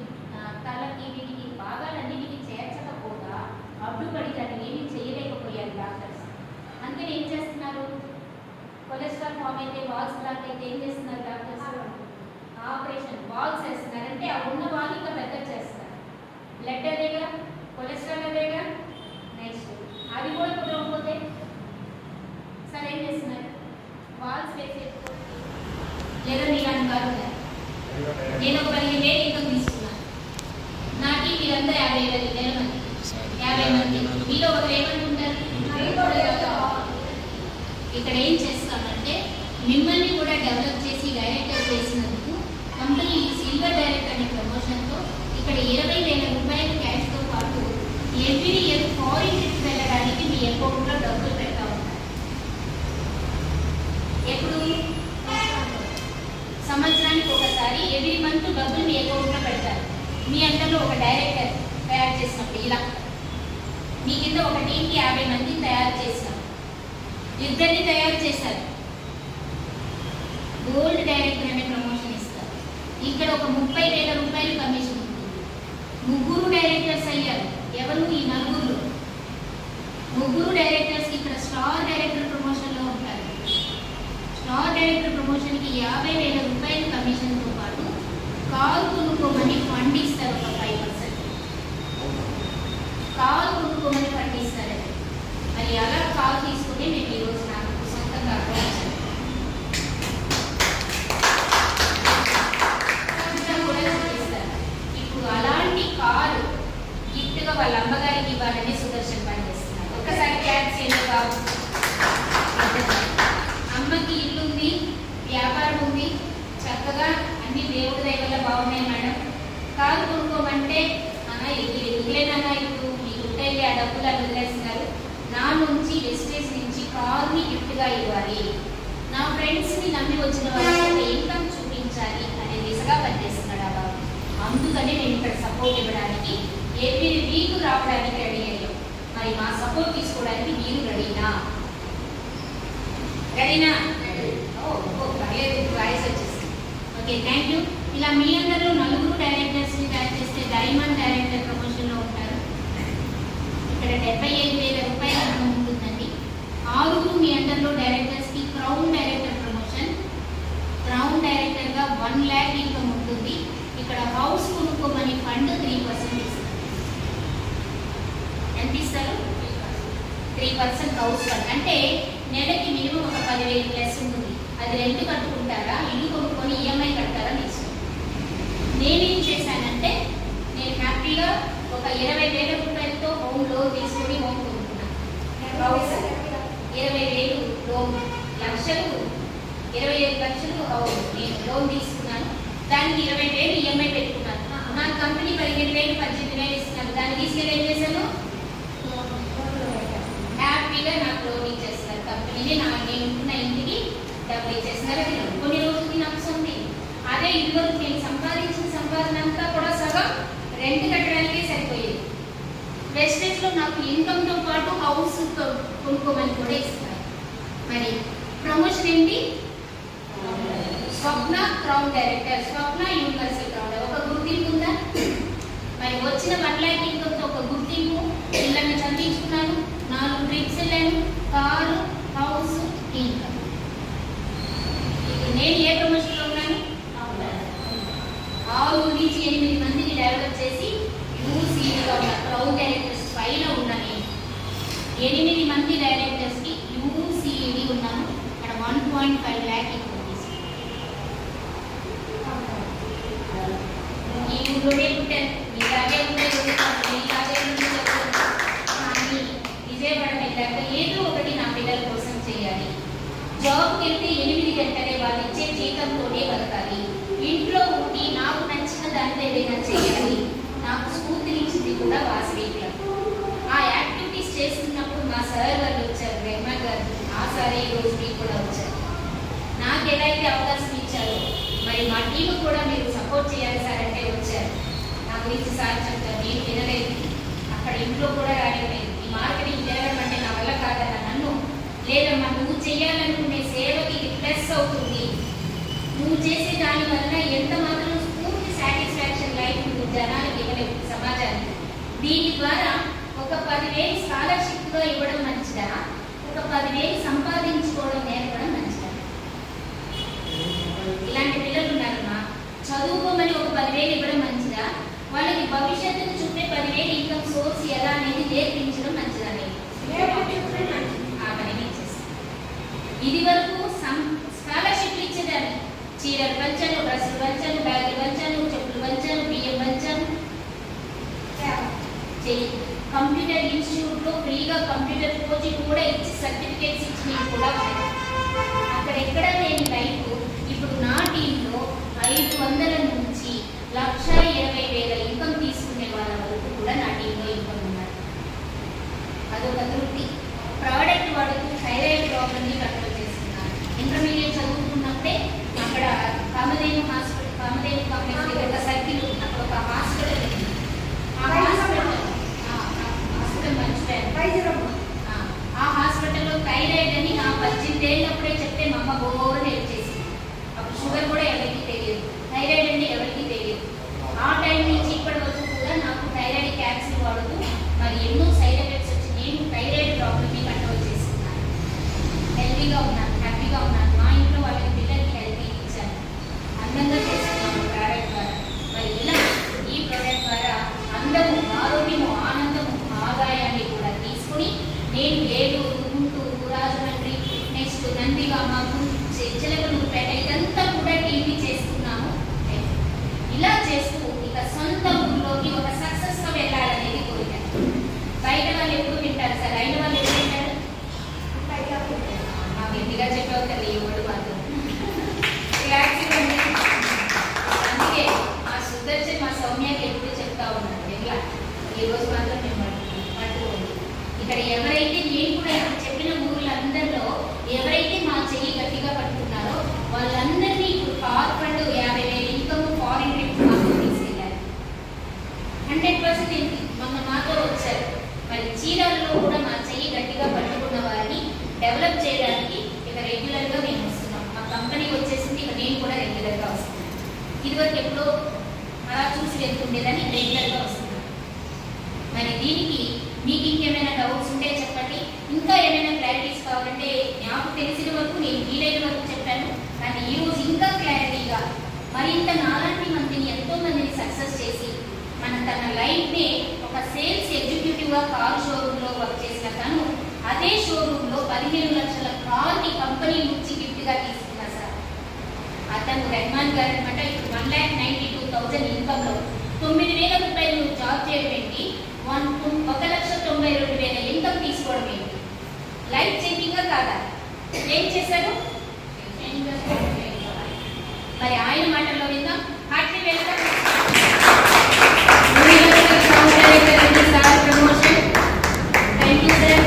S1: తలకి, వీటికి భాగాలన్నిటికీ చేర్చకపోగా అడ్డుపడి దాన్ని ఏమీ చేయలేకపోయారు డాక్టర్స్. అందుకని ఏం చేస్తున్నారు? కొలెస్ట్రాల్ ఫామ్ అయితే, వాల్స్ బ్లాక్ అయితే ఏం చేస్తున్నారు డాక్టర్స్? ఆపరేషన్, వాల్స్ వేస్తున్నారు. అంటే ఆ ఉన్న వాల్ ఇంకా పెద్ద చేస్తారు. బ్లడ్ అదేగా, కొలెస్ట్రాల్ అదేగా. నెక్స్ట్ అది కూడా కుదరకపోతే సరే ఏం చేస్తున్నారు? వాల్స్ వేసేసుకో. లేదా నీలాంటి వారు నేను ఒక 15,000 ఇన్కమ్ తీసుకున్నాను, నాకు మీరంతా 50,000 మంది, 50 మంది మీలో ఒకరు ఏమనుకుంటారు? ఇక్కడ ఏం చేస్తామంటే మిమ్మల్ని కూడా డెవలప్ చేసి డైరెక్టర్ చేసినందుకు కంపెనీ సిల్వర్ డైరెక్టర్ అనే ప్రమోషన్తో ఇక్కడ 20,000 రూపాయలు క్యాష్తో పాటు ఎవ్రీ ఇయర్ ఫారిన్ ట్రిప్ వెళ్ళడానికి మీ అకౌంట్లో డబ్బులు పెడతా ఉంటారు. ఎప్పుడు? సంవత్సరానికి ఒకసారి ఎవ్రీ మంత్ డబ్బులు మీ అకౌంట్లో పెడతారు. మీ అంటలో ఒక డైరెక్టర్ తయారు చేసినప్పుడు ఇలా మీ కింద ఒక టీంకి 50 మందిని తయారు చేసినాం, ఇద్దరిని తయారు చేశారు. గోల్డ్ డైరెక్టర్ అనే ప్రమోషన్ ఇస్తారు. ఇక్కడ ఒక 30,000 రూపాయలు కమిషన్ ఉంటుంది. 3 డైరెక్టర్స్ అయ్యారు. ఎవరు? ఈ 4 3 డైరెక్టర్స్కి ఇక్కడ స్టార్ డైరెక్టర్ ప్రమోషన్లో ఉంటారు. స్టార్ డైరెక్టర్ ప్రమోషన్కి 50,000 రూపాయలు కమిషన్తో పాటు కాల్ కొనుక్కోమని ఫండ్ ఇస్తారు. ఒక 5% కాల్ కొనుక్కోమని ఫండ్ ఇస్తారు. వెస్టేజ్ నుంచి కార్ని గిఫ్ట్గా ఇవ్వాలి, నా ఫ్రెండ్స్ని నమ్మి వచ్చిన వాళ్ళకి ఇన్కమ్ చూపించాలి అనే దిశగా పనిచేస్తున్నాడు ఆ బాబు. అందుకని నేను ఇక్కడ సపోర్ట్ ఇవ్వడానికి ఎవ్రీ వీక్ రావడానికి రెడీ అయ్యాం. మరి మా సపోర్ట్ తీసుకోవడానికి మీరు రెడీనా? రెడీనా? పర్లేదు, వాయిస్ వచ్చేసింది. Okay, thank you. ఇలా మీ అందరూ నలుగురు డైరెక్టర్స్ని తయారు చేస్తే డైమండ్ డైరెక్టర్ ప్రమోషన్లో ఉంటారు. ఇక్కడ 75,000 రూపాయల రుణం ఉంటుందండి. 6 మీ అండర్లో డైరెక్టర్స్కి క్రౌన్ డైరెక్టర్ ప్రమోషన్. క్రౌన్ డైరెక్టర్గా 1 lakh ఇన్కమ్ ఉంటుంది. ఇక్కడ హౌస్ కొనుక్కోమని ఫండ్ 3% ఇస్తారు. ఎంత ఇస్తారు? 3% హౌస్ ఫండ్. అంటే నెలకి మినిమం ఒక 10,000 ప్లస్ ఉంటుంది. అది రెంట్ కట్టుకుంటారా, ఇల్లు కొనుక్కొని ఈఎంఐ కడతారా నెక్స్ట్. నేనేం చేశానంటే నేను హ్యాపీగా ఒక 20,000 రూపాయలతో హోమ్ లోన్ తీసుకొని హోమ్ కొనుక్కున్నాను. 20,000 లోన్, 25 లక్షలు నేను లోన్ తీసుకున్నాను. దానికి 20,000 ఈఎంఐ పెట్టుకున్నాను. నా కంపెనీ 15,000 18,000 ఇస్తున్నాను. దాన్ని తీసుకెళ్ళి ఏం చేశాను, హ్యాపీగా నాకు లోన్ ఇచ్చేస్తున్నారు. కంపెనీని నేను ఉంటున్న ఇంటికి డబ్బులు ఇచ్చేస్తున్నారు. కొన్ని రోజులకి నాకు ఉంది. అదే ఇల్లు నేను సంపాదించిన సంపాదన అంతా కూడా సగం రెంట్ కట్టడానికే సరిపోయేది. వెస్టేజ్లో నాకు ఇన్కమ్తో పాటు హౌస్ కొనుక్కోమని కూడా ఇస్తారు. మరి ప్రమోషన్ ఏంటి? స్వప్న క్రౌన్ డైరెక్టర్, స్వప్న యూనివర్సల్ క్రౌన్. ఒక గుర్తింపు ఉందా? మరి వచ్చిన 1 lakh ఇన్కమ్తో ఒక గుర్తింపు, పిల్లల్ని చదివించుకున్నాను, 4 ట్రిప్స్ వెళ్ళాను, కారు, హౌస్, ఇన్కమ్. నేను ఏ ప్రమోషన్లో ఉన్నాను? 6 నుంచి 8 మందిని డెవలప్ చేసి యూసీగా ఉన్న క్రౌన్ డైరెక్టర్స్ పైన ఉన్న నేను 8 మంది డైరెక్టర్స్కి యూసీఈడి ఉన్నాను. అక్కడ 1.5 lakh ఇన్కమ్. ఈ ఊళ్ళోనే పుట్టాను, ఇలాగే ఉంటాయి, కానీ విజయవాడ వెళ్ళాక ఏదో ఒకటి నా పిల్లల కోసం చేయాలి. జాబ్కి వెళ్తే 8 గంటలే, వాళ్ళు ఇచ్చే జీతంతోనే బతకాలి. ఇంట్లో ఉండి నాకు నచ్చిన దాంట్లో ఏదైనా చేయాలి. నాకు స్ఫూర్తినిచ్చింది కూడా వాసవి క్లబ్. ఆ యాక్టివిటీస్ చేస్తున్నప్పుడు మా సార్ వాళ్ళు వచ్చారు, రెహ్మా గారు. ఆ సారే ఈరోజు మీకు కూడా వచ్చారు. నాకు ఎలా అయితే అవకాశం ఇచ్చారో మరి మా టీం కూడా మీరు సపోర్ట్ చేయాలి సార్ అంటే వచ్చారు. నా గురించి సార్ చెప్తారు, నేను వినలేదు, అక్కడ ఇంట్లో కూడా రానివ్వలేదు. ఈ మార్కెటింగ్ జరగడం అంటే నా వల్ల కాదన్న నన్ను, లేదమ్మా నువ్వు చేయాలనుకునే సేవకి ఇది ప్లస్ అవుతుంది, నువ్వు చేసే దాని వల్ల ఎంత మాత్రం పూర్తి సాటిస్ఫాక్షన్ లైఫ్ నువ్వు జనానికి ఇవ్వలేవు, సమాజానికి. దీని ద్వారా ఒక 10,000 స్కాలర్షిప్గా ఇవ్వడం మంచిదా, ఒక 10,000 సంపాదించుకోవడం నేర్పడం మంచిదా? ఇలాంటి పిల్లలు ఉన్నారమ్మా, చదువుకోమని ఒక 10,000 ఇవ్వడం మంచిదా, వాళ్ళకి భవిష్యత్తును చూపే 10,000 ఇన్కమ్ సోర్స్ ఎలా అనేది నేర్పించడం మంచిదా? ఆ పని నేను చేస్తాను. ఇది వరకు స్కాలర్షిప్లు ఇచ్చేదాన్ని. చీరలు పంచాను, డ్రెస్సులు పంచాను, బ్యాగులు పంచాను, చెప్పులు పంచాను, బియ్యం పంచాను. కంప్యూటర్ ఇన్స్టిట్యూట్లో ఫ్రీగా కంప్యూటర్ కోచింగ్ కూడా ఇచ్చి సర్టిఫికేట్స్ ఇచ్చి కూడా అక్కడెక్కడ లేని లైఫ్ ఇప్పుడు నా టీంలో 500 నుంచి 1,20,000 ఇన్కమ్ తీసుకునే వాళ్ళ వరకు కూడా నా టీంలో ఇన్కమ్ ఉన్నారు. అదొక తృప్తి. ప్రోడక్ట్ వాడుతూ థైరాయిడ్ ప్రాబ్లమ్ని కంట్రోల్ చేస్తున్నారు. ఇంటర్మీడియట్ చదువుతున్నప్పుడే అక్కడ కామధేను హాస్పిటల్, కామధేను కాంప్లెక్స్ దగ్గర సర్కిల్ ఉంది, అక్కడ ఒక హాస్పిటల్ ఉంది. ఆ హాస్పిటల్ మంచిపోయారు. ఆ హాస్పిటల్లో థైరాయిడ్ అని ఆ 18 ఏళ్ళప్పుడే చెప్తే మా అమ్మ గోరని హెల్ప్ చేసింది. అప్పుడు షుగర్ కూడా ఎవరికి తెలియదు, థైరాయిడ్ అంటే ఎవరికి తెలియదు. ఆ టైం నుంచి ఇప్పటి వరకు కూడా నాకు థైరాయిడ్ క్యాప్సిల్ వాడుతూ మరి ఎన్నో సైడ్ ఎఫెక్ట్స్ వచ్చి నేను థైరాయిడ్ ప్రాబ్లమ్ని కంట్రోల్ చేసుకున్నాను. హెల్తీగా ఉన్నాను, హ్యాపీగా ఉన్నాను. మా ఇంట్లో వాళ్ళకి పిల్లలకి హెల్తీ ఇచ్చాను, అందంగా చేసుకున్నాను ప్రోడక్ట్ ద్వారా. మరి ఇలా ఈ ప్రోడక్ట్ ద్వారా అందము, ఆరోగ్యము, ఆనందము, ఆదాయాన్ని కూడా తీసుకుని నేను ఏలూరు, గుంటూరు, రాజమండ్రి, నెక్స్ట్ నందిగామ, చిలకలూరుపేట ఇదంతా కూడా టీవీ చేస్తున్నాము. ఇలా చేస్తూ ఇక సొంత ఊళ్ళోకి ఒక సక్సెస్గా వెళ్ళాలనేది కోరిక. బయట వాళ్ళు ఎప్పుడు వింటారు సార్, అయిన వాళ్ళు ఎప్పుడు వింటారు? మాకు గట్టిగా చెప్పావు కదా ఈ ఓడి వాళ్ళు. అందుకే మా సుదర్శన్, మా సౌమ్యకి ఎప్పుడు చెప్తా ఉన్నాను, ఎలా ఈ రోజు మాత్రం మేము పట్టుకోండి. ఇక్కడ ఎవరైతే నేను కూడా చెప్పిన ఇదివరకు ఎప్పుడో అలా చూసి వెళ్తుండేదని రెగ్యులర్గా వస్తుంది. మరి దీనికి మీకు ఇంకేమైనా డౌట్స్ ఉంటే చెప్పండి. ఇంకా ఏమైనా క్లారిటీస్ కావాలంటే నాకు తెలిసిన వరకు నేను వీలైన వరకు చెప్పాను. కానీ ఈరోజు ఇంకా క్లారిటీగా మరింత నాలాంటి మందిని ఎంతో మందిని సక్సెస్ చేసి తన లైఫ్ని ఒక సేల్స్ ఎగ్జిక్యూటివ్గా కారు షోరూంలో వర్క్ చేసిన తను అదే షోరూంలో 15 లక్షల కార్ని కంపెనీ నుంచి గిఫ్ట్గా తీసుకున్నా సార్. అతను రెహమాన్ గారు అనమాట. ఇప్పుడు 1,92,000 ఇన్కమ్లో 9,000 రూపాయలు జాబ్ చేయడం ఏంటి, 1,92,000 ఇన్కమ్ తీసుకోవడం ఏంటి, లైఫ్ చేంజింగ్గా కాదా? ఏం చేశారు? మరి ఆయన మాటల్లో విందాం. Heartily welcome promotion. Thank you sir.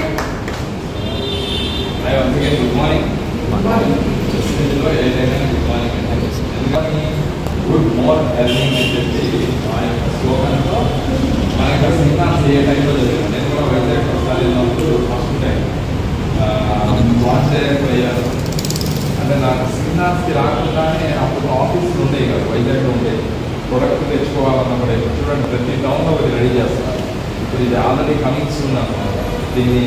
S2: Good morning. Good morning. Good morning earning అని చెప్పి ఆయన స్లోగన్తో మన ఇక్కడ సిగ్నల్స్ ఏ టైంలో జరిగింది. నేను కూడా వైజాగ్ ఒకసారి వెళ్ళినప్పుడు ఫస్ట్ టైం లాంచ్ చేయకపోయాను. అంటే నాకు సిగ్నల్స్కి రాకుండానే అప్పుడు ఆఫీసులు ఉండేవి కదా, వైజాగ్లో ఉండేవి. ప్రొడక్ట్ తెచ్చుకోవాలన్నప్పుడు చూడండి ప్రతి టౌన్లో ఒకటి రెడీ చేస్తారు. ఇప్పుడు ఇది ఆల్రెడీ కమింగ్స్ ఉన్నాను. దీన్ని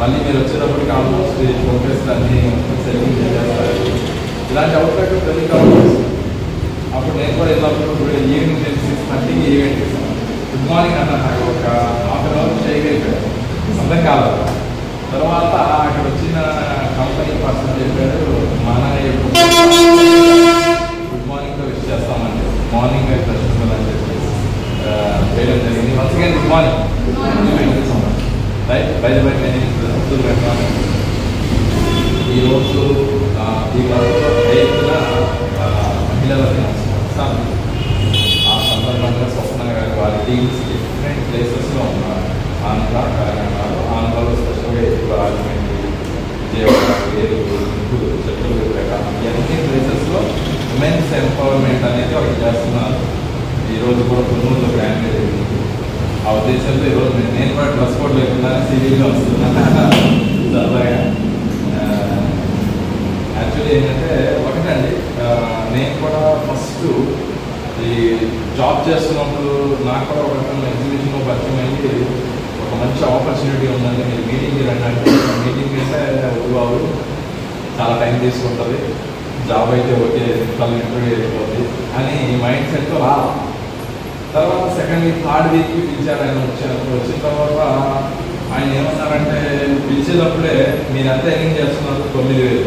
S2: మళ్ళీ మీరు వచ్చేటప్పటికి ఆల్మోస్ట్ ప్రోగ్రెస్ అన్ని సెట్టింగ్ చేస్తారు. ఇలాంటి అవుట్లెట్ ప్రతి టౌన్ అప్పుడు నేను కూడా వెళ్ళినప్పుడు ఈవినింగ్ 6:30కి ఈవెంట్ చేశాను. గుడ్ మార్నింగ్ అన్న నాకు ఒక హాఫ్ అన్ అవర్ చేయగలిగాడు, అర్థం కాలేదు. తర్వాత అక్కడ వచ్చిన కంపెనీ పర్సన్ చెప్పాడు, మన గుడ్ మార్నింగ్తో విష్ చేస్తామని మార్నింగ్ కస్టమర్ అని చెప్పి చేయడం జరిగింది. Once again good morning. Thank you so much. Right by the by Abdul Rehman. ఈరోజు ఈ వర్క్లో 8న మహిళల దినోత్సవం. ఆ సందర్భంగా స్వప్న గారు వారి టీమ్స్ డిఫరెంట్ ప్లేసెస్లో ఉన్నారు. ఆంధ్ర, తెలంగాణలో. ఆంధ్రలో స్పెషల్గా ఎక్కువ రాజమండ్రి, విజయవాడ, ఏలూరు, గుంటూరు, చిత్తూరు, ఇవన్నీ ప్లేసెస్లో ఉమెన్స్ ఎంపవర్మెంట్ అనేది ఒకటి చేస్తున్నారు. ఈరోజు కూడా కొన్నూరులో గ్రాండ్గా జరిగింది. ఆ ఉద్దేశంలో ఈరోజు నేను కూడా డ్రెస్ కోడ్ లేకుండా సివిల్గా వస్తున్నాను సరదాగా. యాక్చువల్లీ ఏంటంటే ఒకటండి, నేను కూడా ఫస్ట్ ఈ జాబ్ చేస్తున్నప్పుడు నాకు కూడా ఒక ఎగ్జిబిషన్లో పరిచయం అయ్యి ఒక మంచి ఆపర్చునిటీ ఉందండి, మీరు మీటింగ్కి రండి అంటే మీటింగ్ అయితే బాబు చాలా టైం తీసుకుంటుంది, జాబ్ అయితే ఓకే ఇంటర్వ్యూ అయిపోతుంది అని మైండ్ సెట్తో రాలా. తర్వాత సెకండ్ వీక్ థర్డ్ వీక్కి పిలిచారు. ఆయన వచ్చిన తర్వాత ఆయన ఏమన్నారంటే పిలిచేటప్పుడే మీరు అంతా ఎర్నింగ్ చేస్తున్నారు 9,000,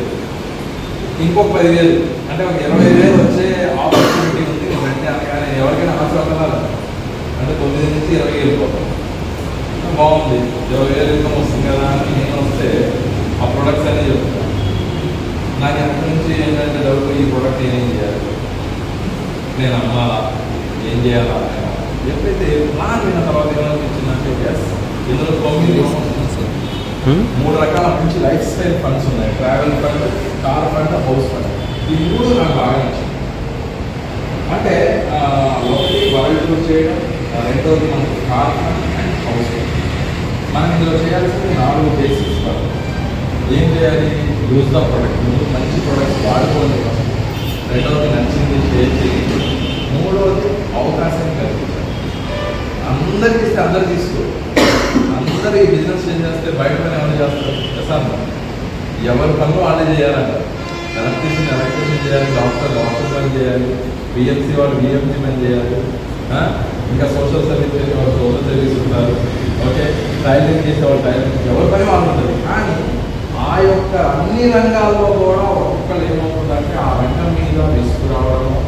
S2: ఇంకొక 10,000 అంటే ఒక 20,000 వచ్చే ఆపర్చునిటీ ఉంది అంటే అనగానే ఎవరికైనా ఆశ ఉండాలి అంటే 9 నుంచి 20 వెళ్ళిపోతాం. బాగుంది, 20,000 ఇన్కమ్ వస్తుంది కదా అని నేను వస్తే ఆ ప్రొడక్ట్స్ అన్నీ చెప్తాను. నాకు ఎక్కడి నుంచి ఏంటంటే డౌట్, ఈ ప్రోడక్ట్ ఏం చేయాలి, నేను అమ్మాలా, ఏం చేయాలా. ఎప్పుడైతే ప్లాన్ విన్న తర్వాత ఏమనిపించిందంటే ఎస్, ఇందులో 3 రకాల మంచి లైఫ్ స్టైల్ ఫండ్స్ ఉన్నాయి. Travel fund, car fund, house fund. ఈ 3 నాకు బాగా నచ్చింది. అంటే ఒకటి వరల్డ్ టూర్ చేయడం, రెండోది మనకి car fund and house fund. మనం ఇందులో చేయాల్సింది 4 బేసిక్స్ ఫండ్. ఏం చేయాలి? యూజ్ ద ప్రొడక్ట్, మంచి ప్రొడక్ట్స్ వాడుకోండి. రెండవది నచ్చింది షేర్ చేయండి. మూడవది అవకాశాన్ని కల్పించాలి. అందరికీ ఇస్తే అందరు తీసుకో. అందరూ ఈ బిజినెస్ ఏం చేస్తే బయట పని ఎవరు చేస్తారు? ప్రశాంతం ఎవరి పనులు వాళ్ళే చేయాలంట. ఎలక్ట్రీషియన్ ఎలక్ట్రీషియన్ చేయాలి, డాక్టర్ పని చేయాలి, బిఎంసీ వాళ్ళు బిఎంసీ పని చేయాలి, ఇంకా సోషల్ సర్వీస్ చేసే వాళ్ళు సోషల్ సర్వీస్ ఉంటారు, ఓకే, టైలరింగ్ చేసే వాళ్ళు టైలరింగ్, ఎవరి పని వాళ్ళు ఉంటుంది. కానీ ఆ యొక్క అన్ని రంగాల్లో కూడా ఒక్కొక్కరు ఏమవుతుందంటే ఆ రంగం మీద రిస్క్ రావడము,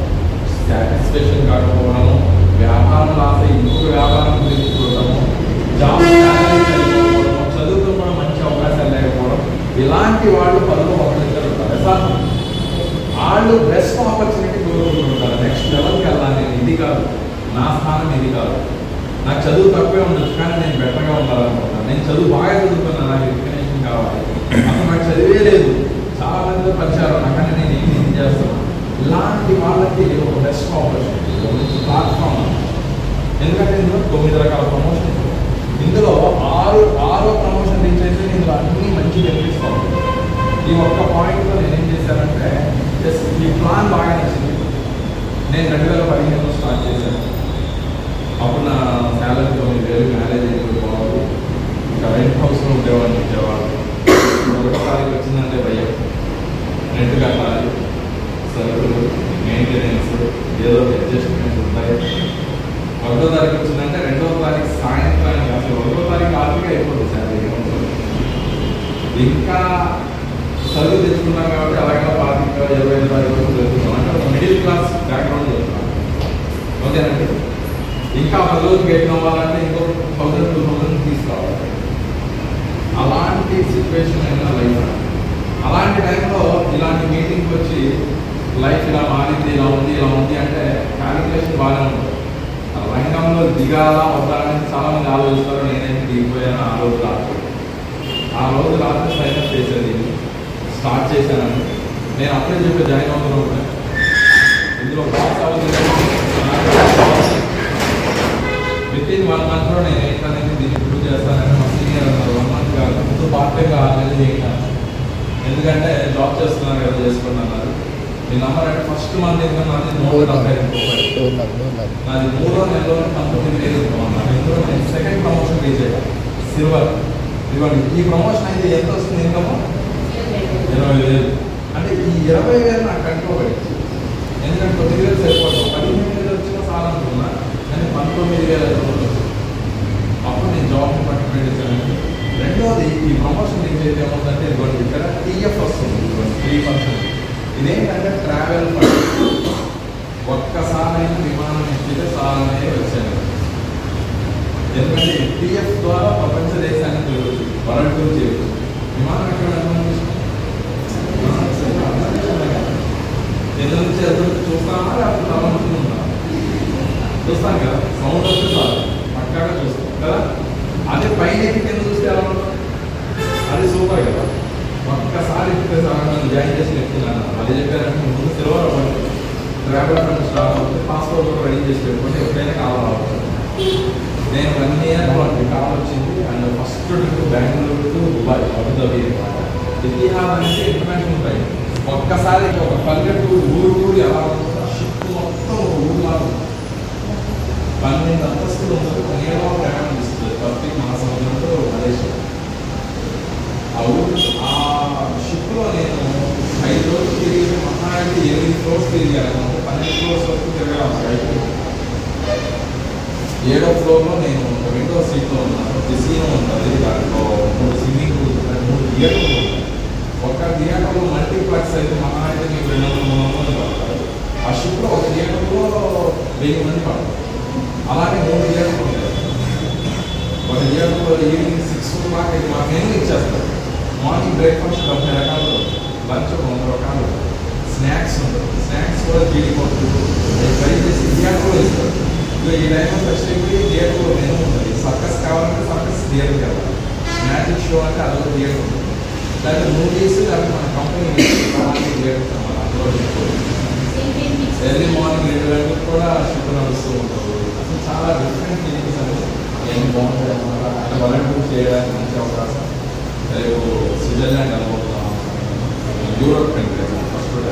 S2: సాటిస్ఫాక్షన్ కాకపోవడము, వ్యాపారం లాస్ ఇంకొక వ్యాపారం గురించి చూడటము, జాబ్ చదువుతో కూడా మంచి అవకాశాలు లేకపోవడం, ఇలాంటి వాళ్ళు పనులు ఒకరిద్దరు ఉంటారు. సార్ వాళ్ళు బెస్ట్ ఆపర్చునిటీ కోరుకుంటుంటారు. నెక్స్ట్ లెవెల్కి వెళ్ళాలి, నేను ఇది కాదు, నా స్థానం ఇది కాదు, నాకు చదువు తక్కువే ఉండొచ్చు కానీ నేను బెటర్గా ఉండాలనుకుంటున్నాను, నేను చదువు బాగా చదువుకున్నాను, నాకు రికగ్నేషన్ కావాలి, అసలు నాకు చదివే లేదు, చాలా మంది పరిచయాలు నాకని నేను ఏం చేస్తాను. ఇలాంటి వాళ్ళకి ఒక బెస్ట్ ఆపర్చునిటీ, ఒక ప్లాట్ఫామ్. ఎందుకంటే ఇందులో 9 రకాల ప్రమోషన్, ఇందులో 6 ప్రమోషన్ రీచ్ అయితే ఇందులో అన్ని మంచి బెనిఫిట్స్ ఉంటుంది. ఈ ఒక్క పాయింట్లో నేనేం చేశానంటే జస్ట్ ఈ ప్లాన్ బాగా నచ్చింది, నేను 2015లో స్టార్ట్ చేశాను. అప్పుడు నా శాలరీ 9,000, మ్యారేజ్ అయిపోయి బాబు ఇంకా రెంట్ హౌస్లో ఉండేవాడిని విజయవాడ. 1వ తారీఖు వచ్చిందంటే భయం, రెంట్ కట్టాలి, సరుకులు, మెయింటెనెన్స్, ఏదో అడ్జస్ట్మెంట్ ఉంటాయి. 1వ తారీఖు వచ్చిందంటే 2వ తారీఖు సాయంత్రానికి అసలు 1వ తారీఖు ఆర్థిక అయిపోతుంది శాలరీ. ఇంకా చదువు తెచ్చుకున్నాం కాబట్టి అలాగే 25 తారీఖు వరకు చదువుతున్నాం. అంటే ఒక మిడిల్ క్లాస్ బ్యాక్గ్రౌండ్ చదువుతున్నాం. ఓకేనండి. ఇంకా 10 రోజులు గెట్ అవ్వాలంటే ఇంకో 1,000-2,000 తీసుకోవాలి. అలాంటి సిచ్యువేషన్ అయినా లైఫ్. అలాంటి టైంలో ఇలాంటి మీటింగ్కి వచ్చి లైఫ్ ఇలా మారింది, ఇలా ఉంది అంటే క్యాలిక్యులేషన్ బాగానే ఉంటుంది. రంగంలో దిగాలా వద్దాలని చాలామంది ఆలోచిస్తారు. నేనైతే దిగిపోయాను ఆ రోజు రాత్రి సైన్ అప్ చేసేది స్టార్ట్ చేశానని నేను అప్పుడే చెప్పి జాయిన్ అవుతున్నాను. ఇందులో బాక్స్ అవుతుంది వితిన్ 1 monthలో నేను ఏంటనేది దీన్ని ప్రూవ్ చేస్తానని మా సీనియర్ అన్నారు. 1 month కాదు, ముందు పార్ట్ టైంగా 6 నెలలు చేయాలి, ఎందుకంటే జాబ్ చేస్తున్నారు కదా చేసుకోండి అన్నారు. మీ నంబర్ అంటే ఫస్ట్ మంత్ ఇంకా నాది 170 నాది 3వ నెలలోనే 19,000 అన్నారు. ఇందులో నేను సెకండ్ ప్రమోషన్ రీచ్ అయ్యాను, సిల్వర్. ఇవ్వండి, ఈ ప్రమోషన్ అయితే ఎంత వస్తుంది ఇన్కమ్? 20,000. అంటే ఈ 20,000 నాకు కంట్రోల్ పడింది. ఎందుకంటే 9,000 సరిపోతాం, 15,000 వచ్చినా చాలా అనుకున్నా, కానీ 19,000 అప్పుడు నేను జాబ్ని పట్టు పెట్టేసాను. రెండోది, ఈ ప్రమోషన్ రీచ్ అయితే ఏమవుతుందంటే ఇదిగోండి ఇక్కడ టీఎఫ్ వస్తుంది, 3%. ఇదేంటంటే ట్రావెల్ ఫండ్. ఒక్కసారైనా విమానం ఎక్కితే చాలానే వచ్చాను. ఎందుకంటే టీఎఫ్ ద్వారా ప్రపంచ దేశానికి తిరుగుతుంది, వరల్డ్ టూర్ చేయవచ్చు. విమానం ఎక్కడ ఎదురు నుంచి ఎదురు చూస్తామా లేకపోతే తలనుకుంటున్నాం? చూస్తాం కదా, సౌండ్ వస్తే చాలు పక్కాగా చూస్తాం కదా. అదే పైన కింద చూస్తే ఎలా ఉంటుంది? అది సూపర్ కదా. ఒక్కసారి ఎక్కితే చాలా జాయిన్ చేసి చెప్తున్నాను. అది చెప్పారంటే ముందు సిల్వర్ అవ్వండి, ట్రావెల్ ఫండ్ స్టార్ట్ అవుతుంది, పాస్పోర్ట్ కూడా రెడీ చేసి పెట్టుకుంటే ఎప్పుడైనా కావాలి. నేను 1 year కాల్ వచ్చింది. And first trip Bengaluru to Dubai, Abu Dhabi అనమాట. ఇతిహాద్ అనేది ఇంటర్నేషనల్ ఫ్లైట్. ఒక్కసారి ఒక పల్లెటూరు ఊరు ఎలా ఉంటుందో షిప్ మొత్తం ఊరులా ఉంటుంది. 12 అంతస్తులు ఉంటుంది, నేను ప్రయాణం ఇస్తుంది పబ్లిక్ మహాసముద్రంలో మలేషియా. ఆ షిప్లో నేను 5 రోజులు తిరిగి మహా అయితే 8 ఫ్లోర్స్ తిరిగాను. 12 ఫ్లోర్స్ వరకు తిరగాను. 7వ ఫ్లోర్లో నేను ఒక విండో సీట్లో ఉన్నాను. కెసినో ఉంటుంది, దాంట్లో 3 స్విమ్మింగ్ పూల్స్ ఉంటాయి, 3 థియేటర్లు ఉంటాయి. ఒక థియేటర్లో మల్టీప్లెక్స్ అయితే మహా అయితే మీకు 200-300 పడతారు. ఆ షిప్లో ఒక థియేటర్లో 1000 మంది పడతారు. అలాగే 3 థియేటర్లు ఉంటాయి. ఒక థియేటర్లో ఈవినింగ్ 6 o'clock అయితే మాకు మెనూ ఇచ్చేస్తారు. మార్నింగ్ బ్రేక్ఫాస్ట్ 70 రకాలు, లంచ్ 100 రకాలు, స్నాక్స్ ఉంటుంది. స్నాక్స్ కూడా జీడిపప్పు ఫ్రై చేసి థియేటర్లో ఇస్తారు. ఈ టైంలో ఫెస్టివ్కి థియేటర్లో మెనూ ఉంటుంది. సర్కస్ కావాలంటే సర్కస్ థియేటర్కి వెళ్ళాలి. మ్యాజిక్ షో అంటే అదొక థియేటర్ ఉంటుంది. లేకపోతే మూవీస్ లేకపోతే మన కంపెనీ థియేటర్స్ అన్నమాట. అందులో ఎర్లీ మార్నింగ్ 2 గంటలకు కూడా షిప్ నడుస్తూ ఉంటుంది. అసలు చాలా డిఫరెంట్ ఫీలింగ్స్ అనేది ఏం బాగుంటాయి అన్నమాట. అంటే వరల్డ్ టూర్ చేయడానికి మంచి అవకాశం. రేపు స్విట్జర్లాండ్ వెళ్ళబోతున్నాం, Europe countries first.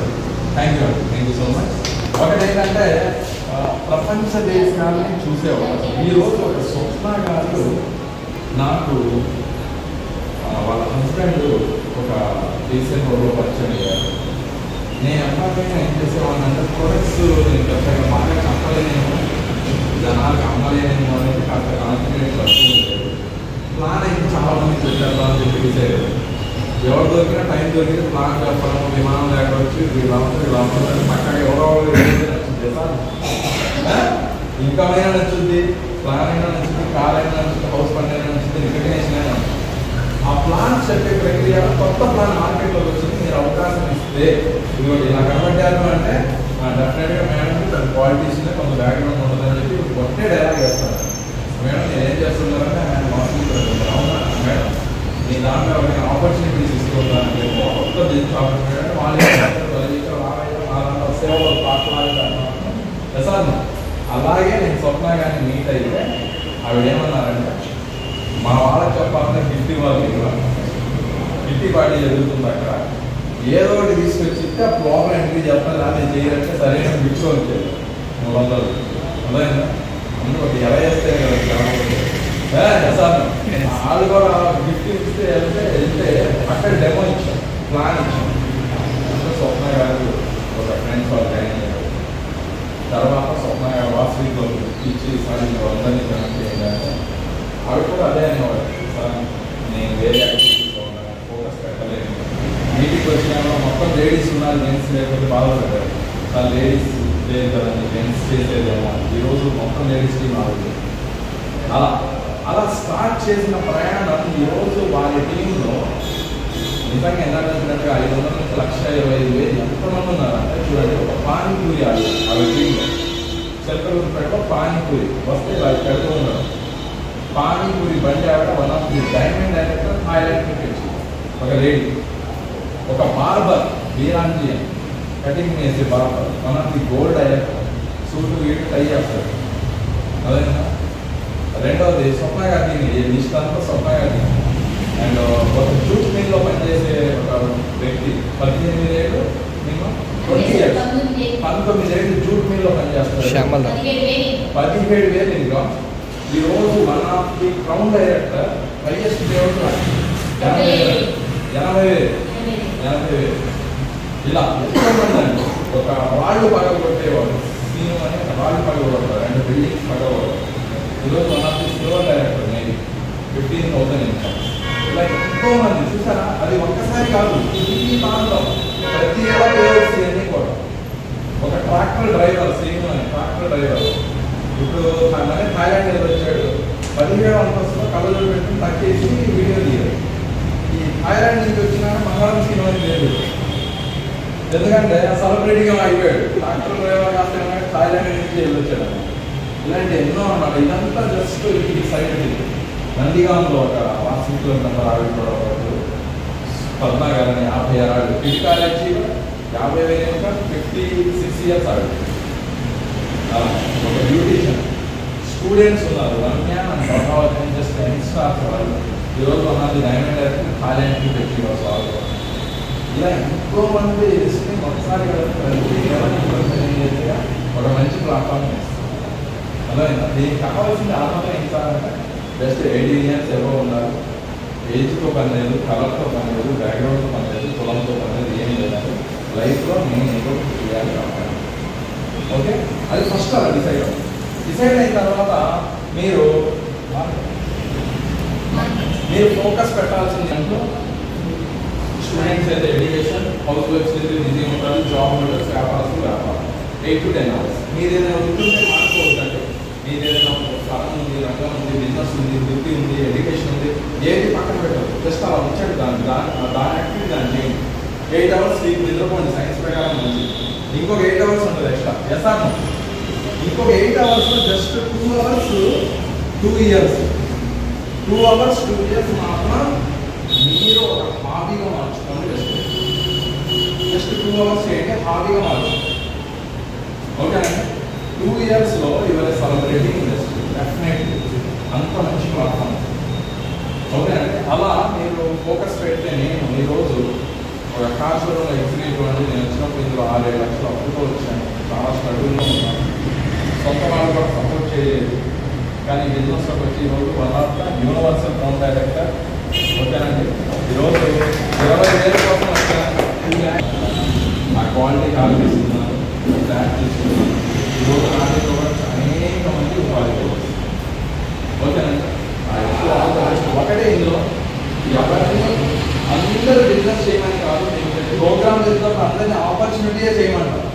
S2: Thank you so much. ఒకటి ఏంటంటే ప్రపంచ దేశాలని చూసేవాళ్ళు. ఈరోజు ఒక స్వప్న గారు నాకు వాళ్ళ హస్బెండ్ ఒక రీసెంట్ రోడ్లో పరిచయం అయ్యారు. నేను ఎప్పటికైనా ఏం చేసేవాడిని అంటే ప్రొడక్ట్స్ నేను పెద్దగా బాగా చెప్పలేనేమో, జనాలకు అమ్మలేనేమో అనేది కాస్త కాన్ఫిడెన్స్ వస్తూ ఉంటుంది. ప్లాన్ అయితే చాలా మంది చెప్పారు అని చెప్పి డిసైడ్. ఎవరు దొరికినా టైం దొరికితే ప్లాన్ చెప్పడం, విమానం లేకపోవచ్చు, ఇలా ఉంటుంది పక్కగా ఎవరో నచ్చింది సార్, ఇంకా అయినా నచ్చుద్ది, ప్లాన్ అయినా నచ్చుద్ది, కార్ అయినా నచ్చుద్ది, హౌస్ ఫండ్ అయినా నచ్చుద్ది, రికగ్నేషన్ అయినా. ఆ ప్లాన్ చెప్పే ప్రక్రియ కొత్త ప్లాన్ మార్కెట్లోకి వచ్చింది. మీరు అవకాశం ఇస్తే ఇదిగోండి ఇలా కనబడ్డారు అంటే డెఫినెట్గా మేడం కొంత క్వాలిటీస్లో కొంత బ్యాక్గ్రౌండ్ ఉంటుందని చెప్పి కొట్టే డైలాగ్ చేస్తారు. మేడం నేను ఏం చేస్తున్నారంటే ఆయన మాట్లాడుతున్నారు. అవునా మేడం, మీ దాంట్లో ఎవరైనా ఆపర్చునిటీస్ ఇస్తున్నారని చెప్పి కొత్త బిజినెస్ ఆపర్చునిటీ అంటే వాళ్ళ సేవలు పాటలాగా సార్. అలాగే నేను స్వప్న కానీ మీట్ అయితే ఆవిడ ఏమన్నారంటే మా వాళ్ళకి చెప్పాలంటే గిఫ్ట్ ఇవ్వాలి, గిఫ్టీ పార్టీ జరుగుతుంది అక్కడ, ఏదో ఒకటి తీసుకొచ్చి ఆ ప్రోగ్రామ్ ఎంట్రీ చెప్పాలి, అది చేయాలంటే సరైన గిఫ్ట్ వచ్చేది. 300 అదైందా అందులో ఒక 20 వేస్తే సార్ వాళ్ళు కూడా గిఫ్ట్ ఇస్తే వెళ్తే అక్కడ డెమో ఇచ్చాం, ప్లాన్ ఇచ్చాం. అంటే స్వప్న గారు ఒక ఫ్రెండ్స్ వాళ్ళు జాయిన్ అయ్యారు. తర్వాత స్వప్న గారు వాసవితో ఇచ్చి సార్ ఇంకా అందరినీ కనెక్ట్ చేయాలి. అవి కూడా అదే అనేవాడు, సార్ నేను వేరే యాక్టివిటీస్ ఫోకస్ పెట్టలేను. మీటింగ్ వచ్చినా మొత్తం లేడీస్ ఉన్నారు, జెంట్స్ లేకపోతే బాధపడ్డారు. సార్ లేడీస్ లేదు కదండి, జెంట్స్ చేసేదేమో, ఈరోజు మొత్తం లేడీస్ టీమ్ ఆడుతుంది. అలా స్టార్ట్ చేసిన ప్రయాణం ఈరోజు వారి టీంలో నిజంగా ఎన్నట్టు 500 నుంచి 1,25,000 ఎంతమంది ఉన్నారంటే చూడండి. ఒక పానీపూరి ఆవిడ టీంలో చెక్కలూరుపేటలో పానీపూరి వస్తే వాళ్ళు పెడుతూ ఉన్నారు. పానీపూరి బండి ఆవిడ one of the diamond director Thailand cricket, ఒక లేడీ. ఒక బార్బర్ వీరాంజియన్ కటింగ్ చేసే barber one of the gold director, suit వీటు టై చేస్తారు. అదేనా. రెండవది స్వప్న గారిని నిష్ఠాంతో స్వప్న గారిని. అండ్ ఒక జూట్ మిల్లో పనిచేసే ఒక వ్యక్తి 18 ఏళ్ళు మినిమం 20 years 19 ఏళ్ళు జూట్ మిల్లో పనిచేస్తారు. 17,000 ఇన్కమ్. ఈరోజు one of the crown director, highest level 80,000. ఇలా ఎంతోమంది ఒక రాళ్ళు పగలగొట్టేవాడు, సీను అని రాళ్ళు పగలగొడతారు, అండ్ బిల్డింగ్స్ పగలగొడతారు. ఈరోజు one of the silver director maybe 15,000 income. ఇలా ఎంతోమంది చూసారా. అది ఒక్కసారి కాదు, ఈ ప్రాంతం ప్రతి ఏడాది అన్నీ కూడా. ఒక ట్రాక్టర్ డ్రైవర్, సీను అని ట్రాక్టర్ డ్రైవర్ ఇప్పుడు మన థాయిలాండ్ వచ్చాడు. 17వ అంతస్తులో కళ్ళజోడు పెట్టుకుని తక్కేసి వీడియో తీయాలి. ఈ థాయిలాండ్ నుంచి వచ్చిన మంగళం సీను అని లేదు, ఎందుకంటే సెలబ్రిటీగా అయిపోయాడు. ట్రాక్టర్ డ్రైవర్ కాస్త థాయిలాండ్ నుంచి వెళ్ళొచ్చాడు. ఇలాంటి ఎన్నో అన్నమాట. ఇదంతా జస్ట్ ఈ సైడ్ నందిగాంలో ఒక 1 కిలోమీటర్ ఆవిడ పద్మా గారిని 56 ఇది కాలేజీ 50,000 ఇంకా 56 years ఆవిడ. ఒక బ్యూటిషియన్ స్టూడెంట్స్ ఉన్నారు, Ramya and Prabhavati just youngsters వాళ్ళు. ఈరోజు ఉన్నది డైమండ్ డైరెక్టర్ థాయిలాండ్కి పెట్టి వాళ్ళు. ఇలా ఎంతో మంది తెలిసి ఒకసారి ఒక మంచి ప్లాట్ఫామ్ చేస్తారు. అలా దీనికి కావాల్సిన ఆత్మత ఎంత అంటే జస్ట్ 18 years ఎవరో ఉన్నారు. ఏజ్తో పని లేదు, కలర్తో పని లేదు, బ్యాక్గ్రౌండ్తో పని లేదు, కులంతో పని లేదు, ఏం లేదు. లైఫ్లో నేను ఏదో చేయాలి కావాలి. ఓకే, అది ఫస్ట్ అలా డిసైడ్ అయిన తర్వాత మీరు ఫోకస్ పెట్టాల్సింది దాంట్లో స్టూడెంట్స్ అయితే ఎడ్యుకేషన్, హౌస్ వైఫ్స్ అయితే బిజీ ఉంటారు, జాబ్ హోల్డర్స్, వ్యాపారస్తులు వ్యాపారం 8 to 10 hours. మీరు ఏదైనా ఉంటుంటే మానుకోవద్దండి. మీరు ఏదైనా స్థలం ఉంది, రంగం ఉంది, బిజినెస్ ఉంది, వృత్తి ఉంది, ఎడ్యుకేషన్ ఉంది, ఏది పక్కన పెట్టదు. జస్ట్ అలా ఉంచండి. దాని యాక్టివిటీ దాన్ని చేయండి. 8 hours స్లీప్ నిద్రపోండి, సైన్స్ ప్రకారం మంచి. ఇంకొక 8 hours ఉంటుంది ఎక్స్ట్రా. ఎస్ఆర్ ఇంకొక 8 hours just 2 hours 2 years 2 hours 2 years మాత్రం మీరు ఒక హాబీగా మార్చుకోండి. జస్ట్ 2 hours ఏంటి హాబీగా మార్చుకోండి. ఓకేనండి. 2 yearsలో ఇవాళ సెలబ్రేటింగ్ ఇండస్ట్రీ డెఫినెట్లీ అంత మంచి ప్లాట్ఫామ్. ఓకేనండి. అలా మీరు ఫోకస్ పెడితే నేను ఈరోజు ఒక కార్ షోరూమ్ ఎగ్జిక్యూటివ్ అండి. నేను వచ్చినప్పుడు ఇందులో 6-7 లక్షలు అప్పుతో వచ్చాను. చాలా స్ట్రగుల్లో ఉన్నాను. సొంత వాళ్ళు కూడా సపోర్ట్ చేయలేదు. కానీ బిజినెస్లోకి వచ్చి ఈరోజు one of the universal crown director. ఓకేనండి. ఈరోజు 20,000 కోసం వచ్చాను. 2 lakhs ఆ క్వాలిటీ కాల్ తీసుకున్నాను, ఫ్లాట్ తీసుకున్నాను. ఈరోజు నాటి అనేక మంది ఉపాధి. ఓకేనండి. ఒకటే ఇందులో ఎవరిని అందరూ బిజినెస్ చేయమని కాదు, ప్రోగ్రామ్ చేసినప్పుడు అందరినీ ఆపర్చునిటీయే చేయమంటారు.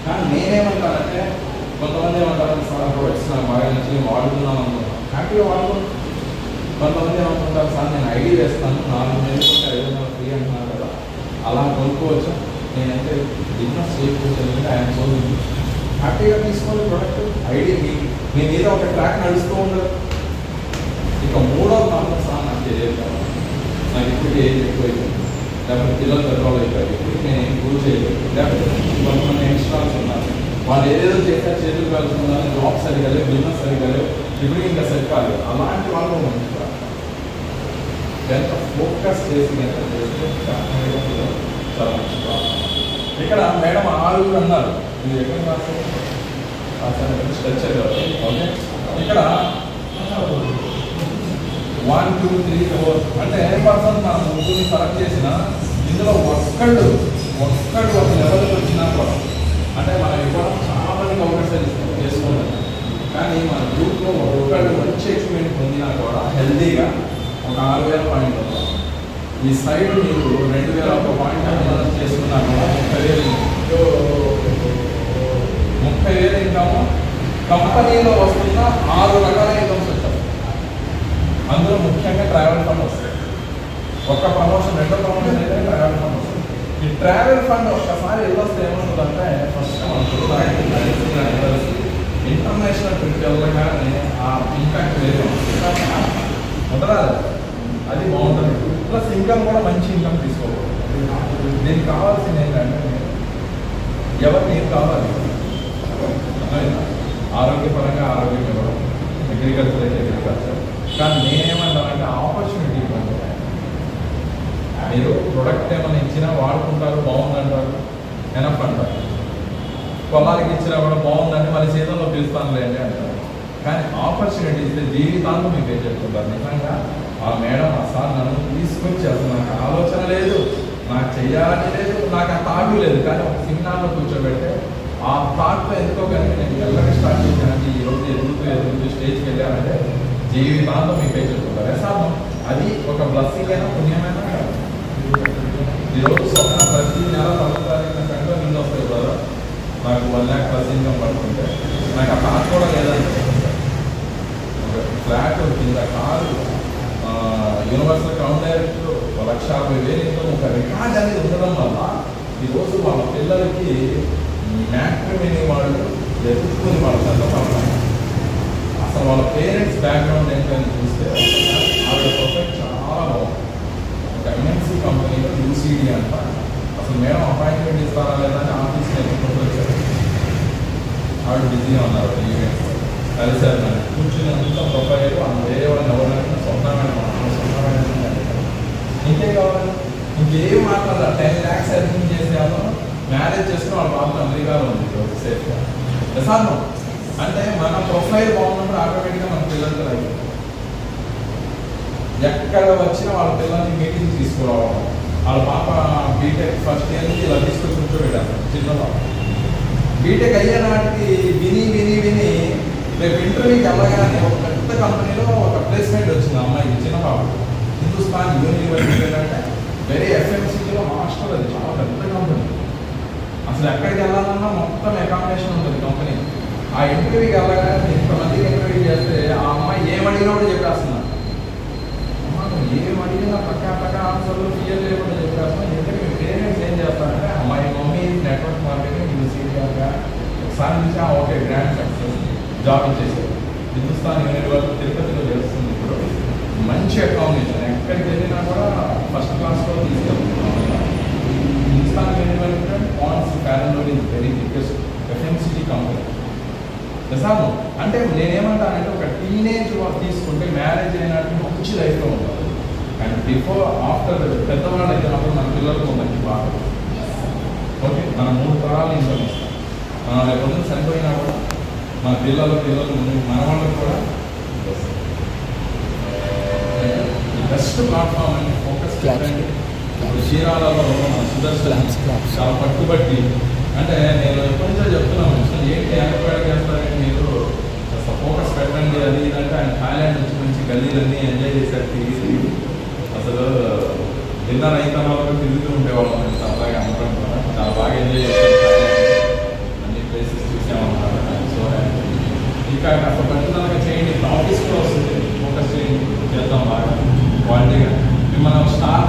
S2: కానీ నేనేమంటానంటే కొంతమంది ఏమంటారు, సార్ ప్రొడక్ట్స్ నాకు బాగా నచ్చి వాడుతున్నాం అనుకుంటాను, హ్యాపీగా వాడుకుంటాను. కొంతమంది ఏమనుకుంటారు, సార్ నేను ఐడి వేస్తాను 4 నెలలు 500 ఫ్రీ అంటున్నారు కదా, అలా కొనుక్కోవచ్చు. నేనైతే బిజినెస్ చేయకపోతే ఆయన చదువు హ్యాపీగా తీసుకోవాలి ప్రొడక్ట్. ఐడి మీ మీద ఒక ట్రాక్ నడుస్తూ ఉండదు. ఇక 3వ కారణం సార్ నాకు తెలియదు కదా, నాకు ఇప్పుడు ఏజ్ ఎక్కువైపోయింది, లేకపోతే పిల్లలు పెద్దవాళ్ళు అయిపోయారు, ఇప్పుడు నేను ఏం ప్రూవ్ చేయలేదు. లేకపోతే కొంతమంది యంగ్స్టర్స్ ఉన్నారు, వాళ్ళు ఏదేదో చేస్తారు, చేతులు కలుసుకున్నారు, జాబ్ సరిగా లేవు, బిజినెస్ సరిగా లేవు, ఇప్పుడు ఇంకా సరికాలేదు. అలాంటి వాళ్ళు మంచి ఎంత ఫోకస్ చేసి ఎంత చేస్తే చాలా మంచి. ఇక్కడ మేడం 6 అన్నారు, ఇది ఎక్కడ రాస్తారు స్ట్రక్చర్ ఓకే. ఇక్కడ 1 2 3 4 అంటే పర్సన్ మనం ముగ్గురిని సెలెక్ట్ చేసిన ఇందులో ఒక్కడు ఒక లెవెల్కి వచ్చినా కూడా అంటే మనం ఇవ్వడం చాలా మందికి అవకాశాలు చేసుకుంటాం, కానీ మన గ్రూప్లో ఒక్కడు మంచి ఎక్స్పీరియన్స్ పొందినా కూడా హెల్తీగా ఒక 6,000 పాయింట్ అవుతాం. ఈ సైడ్ మీరు 2,000 పాయింట్ మనం చేసుకున్నా కూడా 30,000 ఇన్కమ్ కంపెనీలో వస్తున్న 6 రకాల ఇన్కమ్స్ వచ్చాయి. అందులో ముఖ్యంగా ట్రావెల్ ఫండ్ వస్తాయి. ఒక ప్రమోషన్, రెండో ప్రమోషన్ అయితే ట్రావెల్ ఫండ్ వస్తుంది. ఈ ట్రావెల్ ఫండ్ ఒక్కసారి వెళ్ళొస్తే ఏమవుతుందంటే ఫస్ట్ ఇంటర్నేషనల్ ట్రిప్ వెళ్ళగానే ఆ ఇంపాక్ట్ లేదు మొదలదు, అది బాగుంటుంది. ప్లస్ ఇన్కమ్ కూడా మంచి ఇన్కమ్ తీసుకోవాలి. దీనికి కావాల్సింది ఏంటంటే ఎవరికి ఏం కావాలి, ఆరోగ్యపరంగా ఆరోగ్యం ఇవ్వడం, అగ్రికల్చర్ అయితే అగ్రికల్చర్. కానీ నేనేమంటానంటే ఆపర్చునిటీ ఇవ్వండి. మీరు ప్రొడక్ట్ ఏమైనా ఇచ్చినా వాడుకుంటారు, బాగుందంటారు, ఎనఫ్ అంటారు. పొలానికి ఇచ్చినా కూడా బాగుందంటే మరి సీజన్లో పిలుస్తానులేండి అంటారు. కానీ ఆపర్చునిటీ ఇస్తే జీవితాంతం మీకు ఏం చెప్తుంటారు. నిజంగా ఆ మేడం ఆ సార్ నన్ను తీసుకొచ్చి అసలు నాకు ఆలోచన లేదు, నాకు చెయ్యాలని లేదు, నాకు ఆ థాట్ లేదు, కానీ ఒక సెమినార్లో కూర్చోబెడితే ఆ థాట్తో ఎందుకో కానీ నేను ఎల్లగా స్టార్ట్ చేశానంటే ఈరోజు ఎదుగుతూ స్టేజ్కి వెళ్ళానంటే జీవితాంతం మీకు ఏం చెప్తుంటారు. సార్ అది ఒక బ్లెస్సింగ్ అయినా పుణ్యమైనా ఈరోజు స్వప్న ప్రతి నెల 10 తారీఖున కంటే ముందు వస్తాయి కదా, నాకు 1 lakh ప్లస్ ఇన్కమ్ పడుతుంటే నాకు ఆ థాట్ కూడా లేదంటే ఫ్లాట్ కింద car, universal crown direct 1,50,000 income ఒక రికార్డ్ అనేది ఉండడం వల్ల ఈరోజు వాళ్ళ పిల్లలకి మ్యాట్రిమోనీ వాళ్ళు ఎదుర్కొని వాళ్ళ చదవాలి. అసలు వాళ్ళ పేరెంట్స్ బ్యాక్గ్రౌండ్ ఏంటని చూస్తే ఆవిడ ప్రొఫైల్ చాలా బాగుంది. ఒక ఎంఎన్సీ కంపెనీలో యూసీడీ అంట. అసలు మేడం అపాయింట్మెంట్ ఇస్తారా లేదని ఆఫీస్లో ఎదుర్కొంటూ వచ్చారు. ఆవిడ బిజీగా ఉన్నారు ఈవెంట్స్ కలిసారు. నన్ను కూర్చుని అంత ప్రొఫైల్ వేరే వాళ్ళని ఎవరైనా సొంతమైన ఇంకే కావాలి, ఇంకేం మాట్లాడాలి. 10 lakhs ఎర్నింగ్ చేసేవాళ్ళు మ్యారేజ్ చేసుకుని వాళ్ళ బాబు అమెరికాలో ఉంది సేఫ్గా. సార్ అంటే మన ప్రొఫైల్ బాగున్నప్పుడు ఆటోమేటిక్గా మన పిల్లలకి రైతు ఎక్కడ వచ్చినా వాళ్ళ పిల్లల్ని మీటింగ్ తీసుకురావడం. వాళ్ళ పాప బీటెక్ ఫస్ట్ ఇయర్ నుంచి ఇలా తీసుకొని కూర్చోబెట్టారు. చిన్న పాప బీటెక్ అయ్యే నాటికి విని రేపు ఇంటర్వ్యూకి వెళ్ళగానే ఒక పెద్ద కంపెనీలో ఒక ప్లేస్మెంట్ వచ్చింది అమ్మాయికి, చిన్న పాప. హిందుస్థాన్ యూనివర్సిటీ అంటే వెరీ ఎఫ్ఎంసీలో మాస్టర్, అది చాలా పెద్ద కంపెనీ. అసలు ఎక్కడికి వెళ్ళాలన్నా మొత్తం అకామిడేషన్ ఉంటుంది కంపెనీ. ఆ ఇంటర్వ్యూకి వెళ్ళగానే ఇంతమందికి ఇంటర్వ్యూ చేస్తే ఆ అమ్మాయి ఏమడిగినా కూడా చెప్పేస్తున్నా, ఏమడిగినా పక్క ఆన్సర్లు క్లియర్ లేకుండా చెప్పేస్తున్నా. ఎందుకంటే మీ పేరెంట్స్ ఏం చేస్తారంటే అమ్మాయి మమ్మీ నెట్వర్క్ మార్కెటింగ్ ఇది సీనియర్గా ఒకసారి నుంచి ఓకే గ్రాండ్ సక్సెస్ జాబ్ ఇచ్చేసారు. హిందుస్థాన్ యూనివర్సిటీ తిరుపతిలో చేస్తుంది. ఇప్పుడు మంచి అకామిడేషన్, ఎక్కడికి వెళ్ళినా కూడా ఫస్ట్ క్లాస్లో తీసుకెళ్తున్నాం. హిందుస్థాన్ యూనివర్సిటీ పాండ్స్ ఫ్యారన్లో is very biggest FMCG company. నిజాము అంటే నేనేమంటానంటే ఒక టీనేజ్ తీసుకుంటే మ్యారేజ్ అయినట్టు మంచి లైఫ్లో ఉంటుంది. అండ్ బిఫోర్ ఆఫ్టర్ పెద్దవాళ్ళు అయితే మాత్రం మన పిల్లలకు మంచి బాగా ఓకే. మన 3 తరాలు ఇన్కమ్ ఇస్తాం. మనం రేపు చనిపోయినా కూడా మన పిల్లలు మన వాళ్ళకి కూడా బెస్ట్ ప్లాట్ఫామ్ అని ఫోకస్ పెట్టండి. చీరాలలో మన సుదర్శన్ చాలా పట్టుబట్టి అంటే నేను ఎప్పటి నుంచో చెప్తున్నాను, ఏంటి ఎంక్వైరీ చేస్తారని మీరు ఫోకస్ పెట్టండి అది ఇదంటే ఆయన థాయిలాండ్ నుంచి మంచి గల్లీలన్నీ ఎంజాయ్ చేశారు. తిరిగి అసలు డిన్నర్ అయిన తర్వాత తిరుగుతూ ఉండేవాళ్ళం. నేను సరదాగా అందరం కూడా చాలా బాగా ఎంజాయ్ చేశాను. అన్ని ప్లేసెస్ చూసామన్నమాట. సో ఇంకా అసలు పట్టుదలగా చేయండి. ఆఫీస్ కూడా వస్తుంది, ఫోకస్ చేయండి, చేద్దాం బాగా క్వాలిటీగా. మనం స్టార్